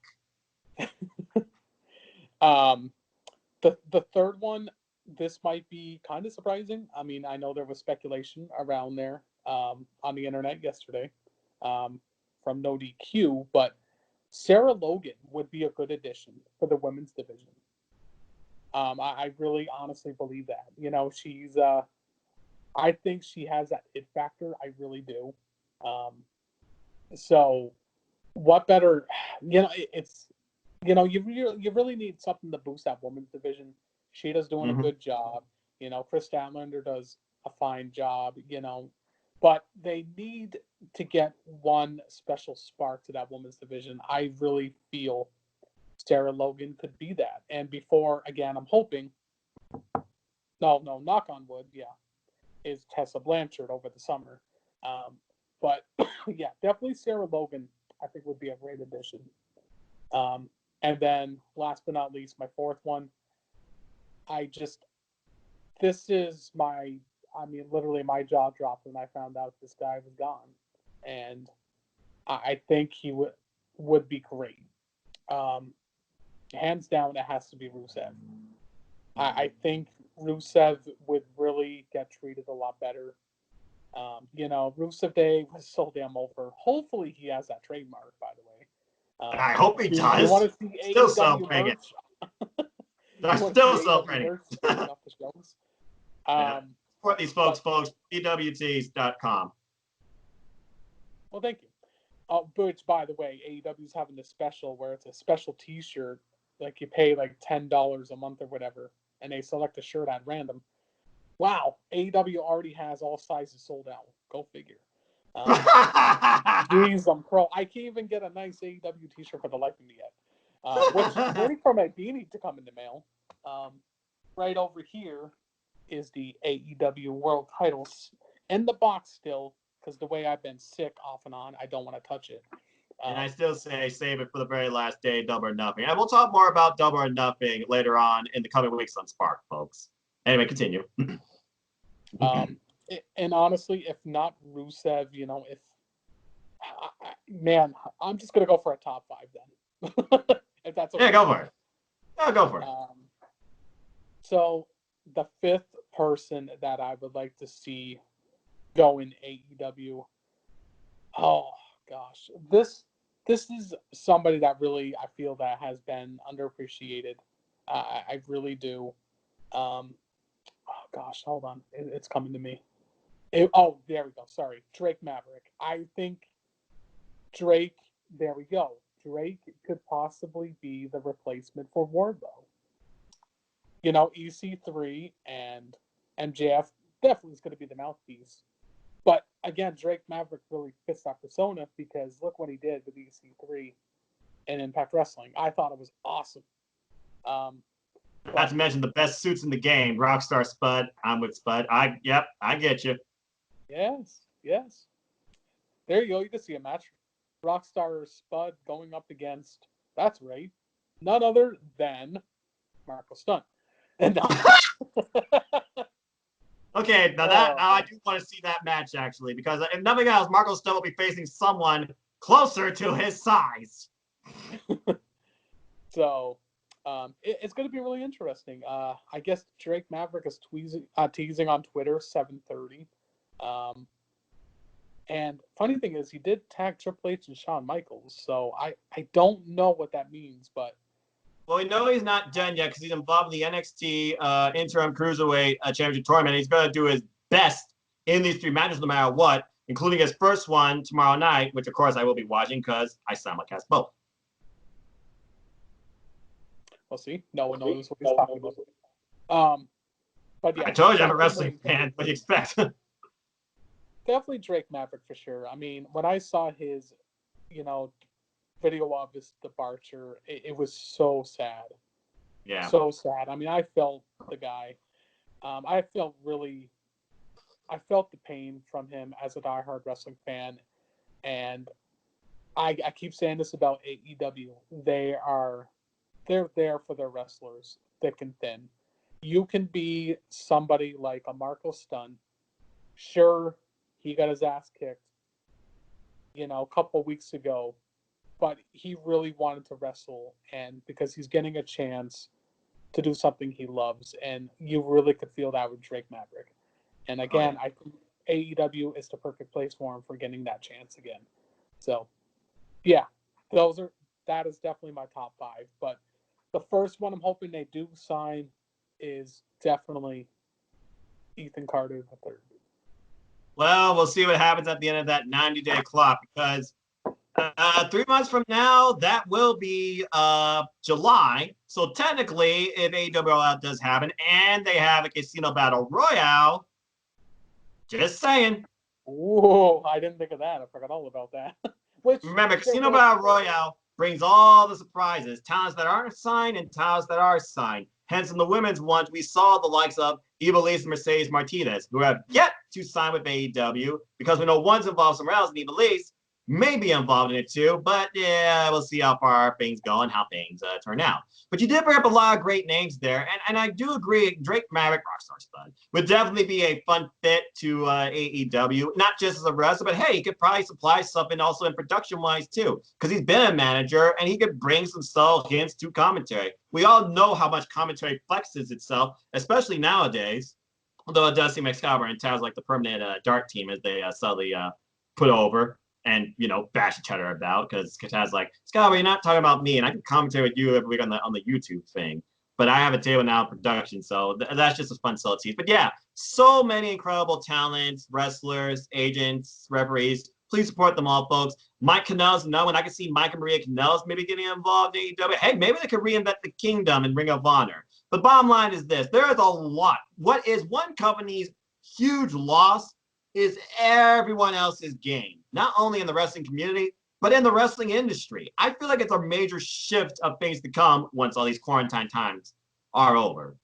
[SPEAKER 2] The third one, this might be kind of surprising. I mean, I know there was speculation around there on the internet yesterday from NoDQ, but Sarah Logan would be a good addition for the women's division. I really honestly believe that. You know, she's I think she has that it factor. I really do. So what better, you know, it's, you know, you really need something to boost that women's division. Sheeta's doing a good job. You know, Chris Statlander does a fine job, you know, but they need to get one special spark to that women's division. I really feel Sarah Logan could be that. And before, again, I'm hoping, no, knock on wood, yeah, is Tessa Blanchard over the summer. But yeah, definitely Sarah Logan, I think, would be a great addition. And then last but not least, my fourth one, this is literally my jaw dropped when I found out this guy was gone. And I think he would be great. Hands down, it has to be Rusev. I think Rusev would really get treated a lot better. You know, Rusev Day was so damn over. Hopefully he has that trademark, by the way.
[SPEAKER 1] I hope he does.
[SPEAKER 2] You want to see
[SPEAKER 1] still
[SPEAKER 2] AEW
[SPEAKER 1] merch?
[SPEAKER 2] I'm
[SPEAKER 1] still celebrating. Support these folks, EWTs.com.
[SPEAKER 2] Well, thank you. Which, by the way, AEW's having this special where it's a special T-shirt. Like, you pay like $10 a month or whatever, and they select a shirt at random. Wow, AEW already has all sizes sold out. Go figure. Jeez, I'm pro. I can't even get a nice AEW t-shirt for the life of me yet. Which waiting for my beanie to come in the mail. Right over here is the AEW World Titles in the box still, because the way I've been sick off and on, I don't want to touch it.
[SPEAKER 1] And I still say save it for the very last day, Double or Nothing. And we'll talk more about Double or Nothing later on in the coming weeks on Spark, folks. Anyway, continue.
[SPEAKER 2] And honestly, if not Rusev, if man, I'm just gonna go for a top 5 then. If that's okay.
[SPEAKER 1] Yeah, go for it. Yeah, go for it.
[SPEAKER 2] So the 5th person that I would like to see go in AEW. Oh gosh, this is somebody that really I feel that has been underappreciated. I really do. Oh gosh, hold on, it's coming to me. There we go. Sorry, Drake Maverick. I think Drake. There we go. Drake could possibly be the replacement for Wardlow. EC3 and MJF definitely is going to be the mouthpiece. But again, Drake Maverick really fits that persona because look what he did with EC3 and Impact Wrestling. I thought it was awesome.
[SPEAKER 1] Not to mention the best suits in the game, Rockstar Spud. I'm with Spud. I get you.
[SPEAKER 2] Yes. There you go. You can see a match. Rockstar Spud going up against, that's right, none other than Marco Stunt. And
[SPEAKER 1] okay, now I do want to see that match actually, because if nothing else, Marco Stunt will be facing someone closer to his size.
[SPEAKER 2] So it's going to be really interesting. I guess Drake Maverick is teasing on Twitter 7:30. And funny thing is, he did tag Triple H and Shawn Michaels, so I don't know what that means, but.
[SPEAKER 1] Well, we know he's not done yet because he's involved in the NXT Interim Cruiserweight Championship Tournament. He's going to do his best in these 3 matches no matter what, including his first one tomorrow night, which, of course, I will be watching because I simulcast both.
[SPEAKER 2] We'll see. No one knows what he's talking about. But yeah,
[SPEAKER 1] I told you I'm a wrestling fan. What do you expect?
[SPEAKER 2] Definitely Drake Maverick for sure. I mean, when I saw his, video of his departure, it was so sad.
[SPEAKER 1] Yeah.
[SPEAKER 2] So sad. I mean, I felt the guy. I felt the pain from him as a diehard wrestling fan. And I keep saying this about AEW. They're there for their wrestlers, thick and thin. You can be somebody like a Marco Stunt. Sure, he got his ass kicked, a couple weeks ago, but he really wanted to wrestle, and because he's getting a chance to do something he loves, and you really could feel that with Drake Maverick. And again, I think AEW is the perfect place for him for getting that chance again. So, yeah, that is definitely my top 5. But the first one I'm hoping they do sign is definitely Ethan Carter III.
[SPEAKER 1] Well, we'll see what happens at the end of that 90-day clock because 3 months from now, that will be July. So technically, if AEW does happen and they have a Casino Battle Royale, just saying.
[SPEAKER 2] Whoa, I didn't think of that. I forgot all about that.
[SPEAKER 1] Remember, Casino Battle Royale brings all the surprises, talents that aren't signed and talents that are signed. Hence, in the women's ones, we saw the likes of Ivelisse and Mercedes Martinez, who have yet to sign with AEW because we know one's involved somewhere else, and Ivelisse may be involved in it too, but yeah, we'll see how far things go and how things turn out. But you did bring up a lot of great names there, and I do agree, Drake Maverick, Rockstar Spud, would definitely be a fun fit to AEW, not just as a wrestler, but hey, he could probably supply something also in production-wise too, because he's been a manager, and he could bring some subtle hints to commentary. We all know how much commentary flexes itself, especially nowadays, although it does seem like Excalibur and Taz like the permanent dark team as they subtly put over and bash each other about, because Kataz like, Scott, you're not talking about me, and I can commentate with you every week on the YouTube thing, but I have a table now in production, so that's just a fun subtlety. But yeah, so many incredible talents, wrestlers, agents, referees. Please support them all, folks. Mike Kanell's another one. I can see Mike and Maria Kanell's maybe getting involved in AEW. Hey, maybe they could reinvent the Kingdom and Ring of Honor. But bottom line is this: there is a lot. What is one company's huge loss is everyone else's game, not only in the wrestling community, but in the wrestling industry. I feel like it's a major shift of things to come once all these quarantine times are over.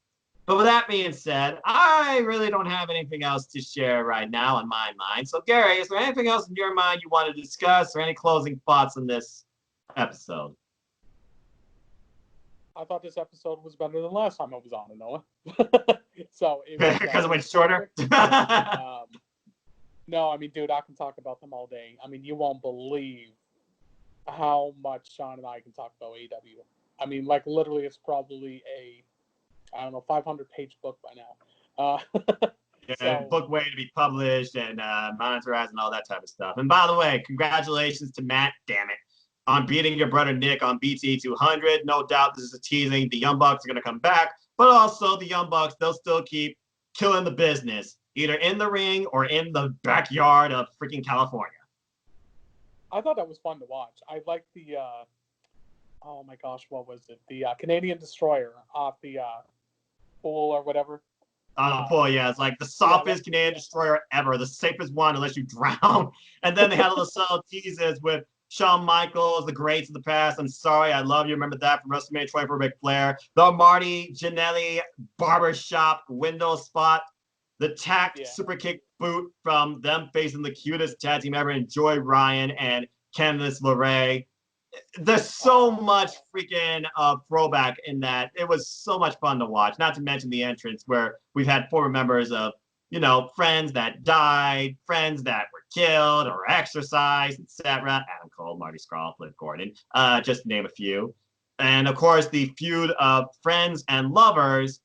[SPEAKER 1] But with that being said, I really don't have anything else to share right now in my mind. So, Gary, is there anything else in your mind you want to discuss or any closing thoughts on this episode?
[SPEAKER 2] I thought this episode was better than last time I was on it, Noah. So
[SPEAKER 1] Because it went shorter?
[SPEAKER 2] No, I mean, dude, I can talk about them all day. I mean, you won't believe how much Sean and I can talk about AEW. I mean, like, literally, it's probably a, I don't know, 500-page book by now.
[SPEAKER 1] So, book waiting to be published and monetized and all that type of stuff. And by the way, congratulations to Matt, damn it, on beating your brother Nick on BT 200. No doubt this is a teasing. The Young Bucks are going to come back, but also the Young Bucks, they'll still keep killing the business, either in the ring or in the backyard of freaking California.
[SPEAKER 2] I thought that was fun to watch. I liked the, oh my gosh, what was it? The Canadian Destroyer off the pool or whatever.
[SPEAKER 1] On the pool, yeah. It's like the softest Canadian Destroyer ever, the safest one unless you drown. And then they had little subtle teases with Shawn Michaels, the greats of the past. I'm sorry, I love you. Remember that from WrestleMania 20 for Ric Flair. The Marty Jannetty barbershop window spot. The tacked super kick boot from them facing the cutest tag team ever in Joy Ryan and Candice LeRae. There's so much freaking throwback in that. It was so much fun to watch. Not to mention the entrance where we've had former members of, you know, friends that died, friends that were killed or exorcised, etc. Adam Cole, Marty Scurll, Flip Gordon, just to name a few. And of course, the feud of friends and lovers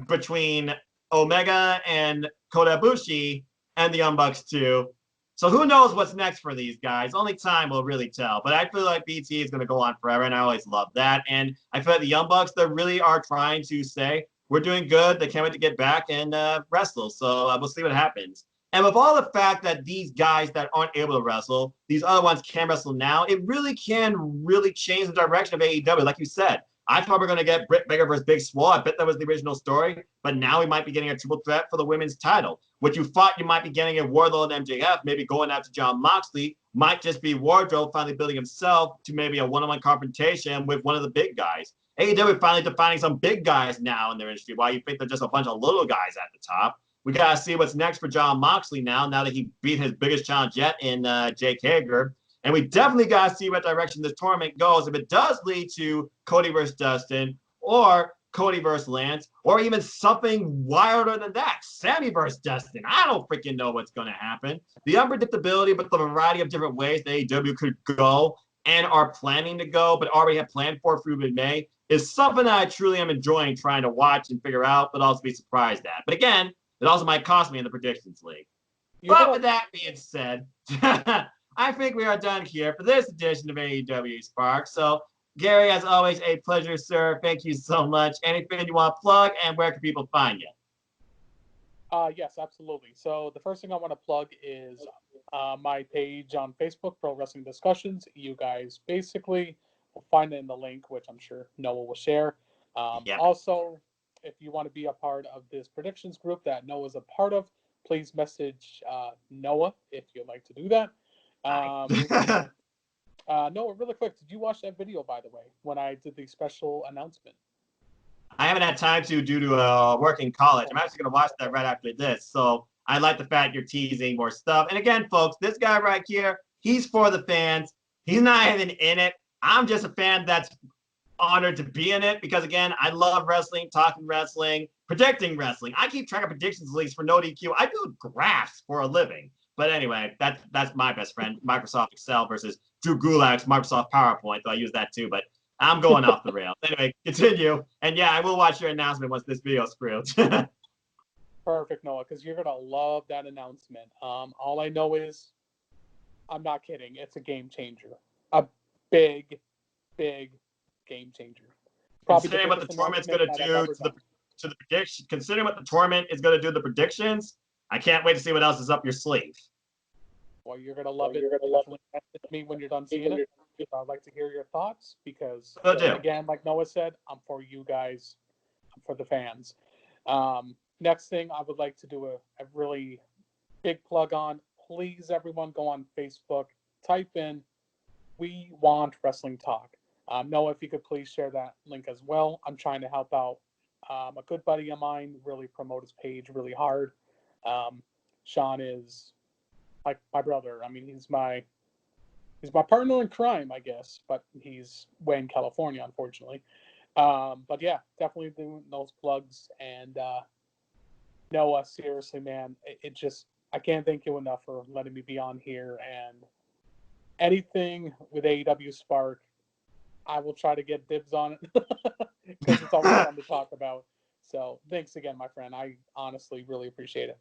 [SPEAKER 1] between Omega and Kota Ibushi and the Young Bucks too. So who knows what's next for these guys? Only time will really tell. But I feel like BT is going to go on forever, and I always love that. And I feel like the Young Bucks, they really are trying to say, we're doing good. They can't wait to get back and wrestle. So we'll see what happens. And with all the fact that these guys that aren't able to wrestle, these other ones can wrestle now, it really can really change the direction of AEW. Like you said, I thought we were going to get Brit Baker versus Big Swole. I bet that was the original story. But now we might be getting a triple threat for the women's title. What you thought you might be getting a Wardlow and MJF, maybe going out to Jon Moxley, might just be Wardlow finally building himself to maybe a one-on-one confrontation with one of the big guys. AEW finally defining some big guys now in their industry, while you think they're just a bunch of little guys at the top. We got to see what's next for Jon Moxley now that he beat his biggest challenge yet in Jake Hager. And we definitely got to see what direction this tournament goes. If it does lead to Cody versus Dustin, or Cody versus Lance, or even something wilder than that, Sammy versus Dustin. I don't freaking know what's going to happen. The unpredictability, but the variety of different ways that AEW could go and are planning to go, but already have planned for through mid-May, is something that I truly am enjoying trying to watch and figure out, but also be surprised at. But again, it also might cost me in the Predictions League. But with that being said, I think we are done here for this edition of Aewspark. So, Gary, as always, a pleasure, sir. Thank you so much. Anything you want to plug, and where can people find you?
[SPEAKER 2] Yes, absolutely. So the first thing I want to plug is my page on Facebook, Pro Wrestling Discussions. You guys basically will find it in the link, which I'm sure Noah will share. Also, if you want to be a part of this predictions group that Noah's a part of, please message Noah if you'd like to do that. Noah, really quick, did you watch that video, by the way, when I did the special announcement?
[SPEAKER 1] I haven't had time to due to work in college. I'm actually going to watch that right after this. So I like the fact you're teasing more stuff. And again, folks, this guy right here, he's for the fans. He's not even in it. I'm just a fan that's honored to be in it because, again, I love wrestling, talking wrestling, predicting wrestling. I keep track of predictions leagues for NoDQ. I do graphs for a living. But anyway, that's my best friend, Microsoft Excel versus Drew Gulak's Microsoft PowerPoint, though I use that too. But I'm going off the rails. Anyway, continue. And yeah, I will watch your announcement once this video is through.
[SPEAKER 2] Perfect, Noah, because you're going to love that announcement. All I know is, I'm not kidding, it's a game changer. A big, big game changer.
[SPEAKER 1] Considering what the tournament's going to do to the prediction, considering what the tournament is going to do to the predictions, I can't wait to see what else is up your sleeve.
[SPEAKER 2] Well, you're going to love it. Definitely message me when you're done seeing it. I'd like to hear your thoughts because, again, like Noah said, I'm for you guys. I'm for the fans. Next thing, I would like to do a really big plug on. Please, everyone, go on Facebook, type in "We Want Wrestling Talk." Noah, if you could please share that link as well. I'm trying to help out a good buddy of mine, really promote his page really hard. Sean is like my brother. I mean, he's my partner in crime, I guess, but he's way in California, unfortunately. But yeah, definitely doing those plugs. And Noah, seriously, man, it just, I can't thank you enough for letting me be on here. And anything with AEW Spark, I will try to get dibs on it because it's always fun to talk about. So thanks again, my friend. I honestly really appreciate it.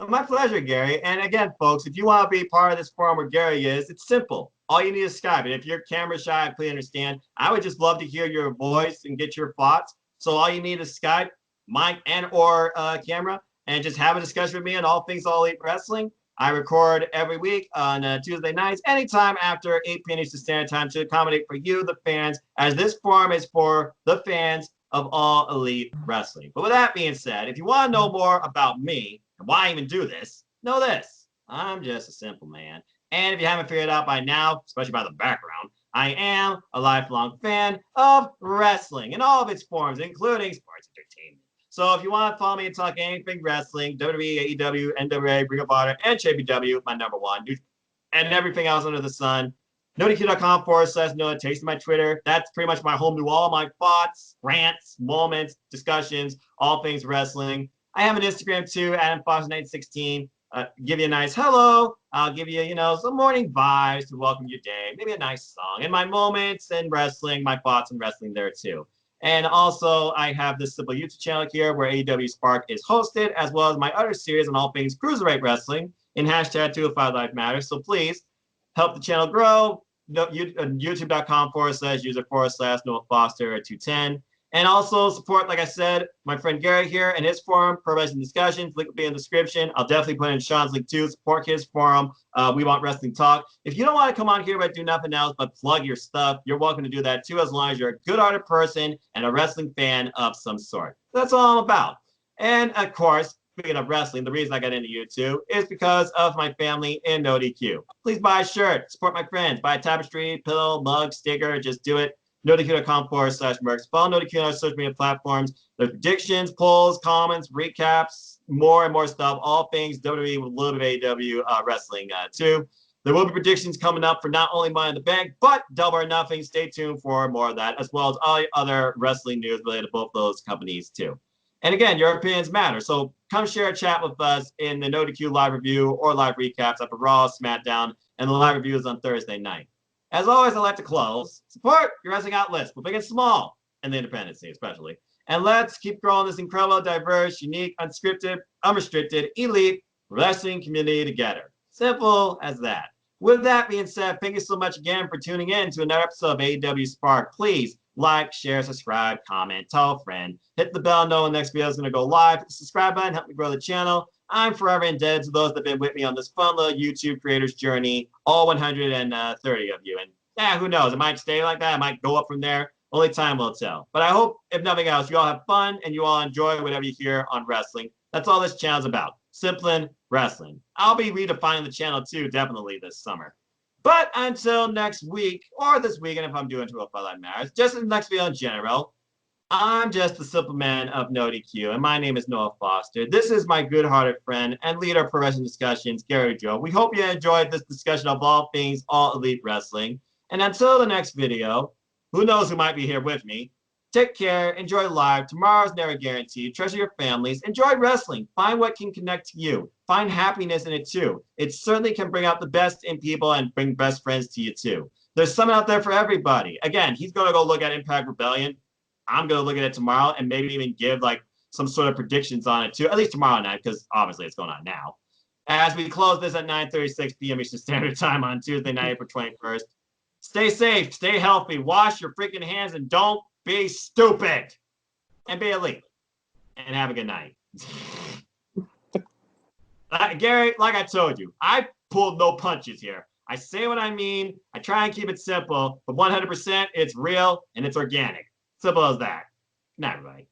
[SPEAKER 1] My pleasure, Gary. And again, folks, if you want to be part of this forum where Gary is, it's simple. All you need is Skype. And if you're camera shy, I completely understand. I would just love to hear your voice and get your thoughts. So all you need is Skype, mic, and or camera, and just have a discussion with me on all things All Elite Wrestling. I record every week on Tuesday nights, anytime after 8 p.m. Eastern Standard Time to accommodate for you, the fans, as this forum is for the fans of All Elite Wrestling. But with that being said, if you want to know more about me and why I even do this, know this. I'm just a simple man. And if you haven't figured it out by now, especially by the background, I am a lifelong fan of wrestling in all of its forms, including sports entertainment. So if you want to follow me and talk anything wrestling, WWE, AEW, NWA, Ring of Honor, and JPW, my number one, and everything else under the sun, NoDQ.com/Noah. Taste my Twitter. That's pretty much my home to all my thoughts, rants, moments, discussions, all things wrestling. I have an Instagram too, AdamFox916. Give you a nice hello. I'll give you, some morning vibes to welcome your day. Maybe a nice song. And my moments in wrestling, my thoughts in wrestling there too. And also, I have this simple YouTube channel here where AEW Spark is hosted, as well as my other series on all things cruiserweight wrestling in hashtag 205 Life Matters. So please help the channel grow. YouTube.com/user/Noah Foster at 210. And also support, like I said, my friend Gary here and his forum, Pro Wrestling Discussions. Link will be in the description. I'll definitely put in Sean's link too. Support his forum. We Want Wrestling Talk. If you don't want to come on here but do nothing else but plug your stuff, you're welcome to do that too, as long as you're a good-hearted person and a wrestling fan of some sort. That's all I'm about. And of course, speaking of wrestling, the reason I got into YouTube is because of my family in NoDQ. Please buy a shirt. Support my friends. Buy a tapestry, pillow, mug, sticker. Just do it. NoDQ.com/merch. Follow NoDQ on our social media platforms. There's predictions, polls, comments, recaps, more and more stuff. All things WWE with a little bit of AEW wrestling too. There will be predictions coming up for not only Money in the Bank, but Double or Nothing. Stay tuned for more of that, as well as all other wrestling news related to both those companies too. And again, your opinions matter. So come share a chat with us in the NoDQ live review or live recaps after Raw, SmackDown, and the live reviews on Thursday night. As always, I like to close. Support your wrestling outlets, big and small, and the independent scene especially. And let's keep growing this incredible, diverse, unique, unscripted, unrestricted, elite wrestling community together. Simple as that. With that being said, thank you so much again for tuning in to another episode of AEW Spark. Please like, share, subscribe, comment, tell a friend. Hit the bell, know when the next video is going to go live. Hit the subscribe button, help me grow the channel. I'm forever indebted to those that have been with me on this fun little YouTube creators journey, all 130 of you. And who knows? It might stay like that. It might go up from there. Only time will tell. But I hope, if nothing else, you all have fun and you all enjoy whatever you hear on wrestling. That's all this channel's about. Simplin Wrestling. I'll be redefining the channel too, definitely this summer. But until next week, or this weekend if I'm doing 205 Live Matters, just in the next video in general, I'm just the simple man of NoDQ, and my name is Noah Foster. This is my good-hearted friend and leader of Pro Wrestling Discussions, Gary Joe. We hope you enjoyed this discussion of all things All Elite Wrestling. And until the next video, who knows who might be here with me, take care, enjoy live. Tomorrow's never guaranteed. Treasure your families. Enjoy wrestling. Find what can connect to you. Find happiness in it too. It certainly can bring out the best in people and bring best friends to you too. There's something out there for everybody. Again, he's going to go look at Impact Rebellion. I'm going to look at it tomorrow and maybe even give like some sort of predictions on it too, at least tomorrow night, because obviously it's going on now. As we close this at 9:36 p.m. Eastern Standard Time on Tuesday night, April 21st. Stay safe, stay healthy, wash your freaking hands, and don't be stupid. And be elite. And have a good night. Gary, like I told you, I pulled no punches here. I say what I mean. I try and keep it simple, but 100% it's real and it's organic. Simple as that. Not right.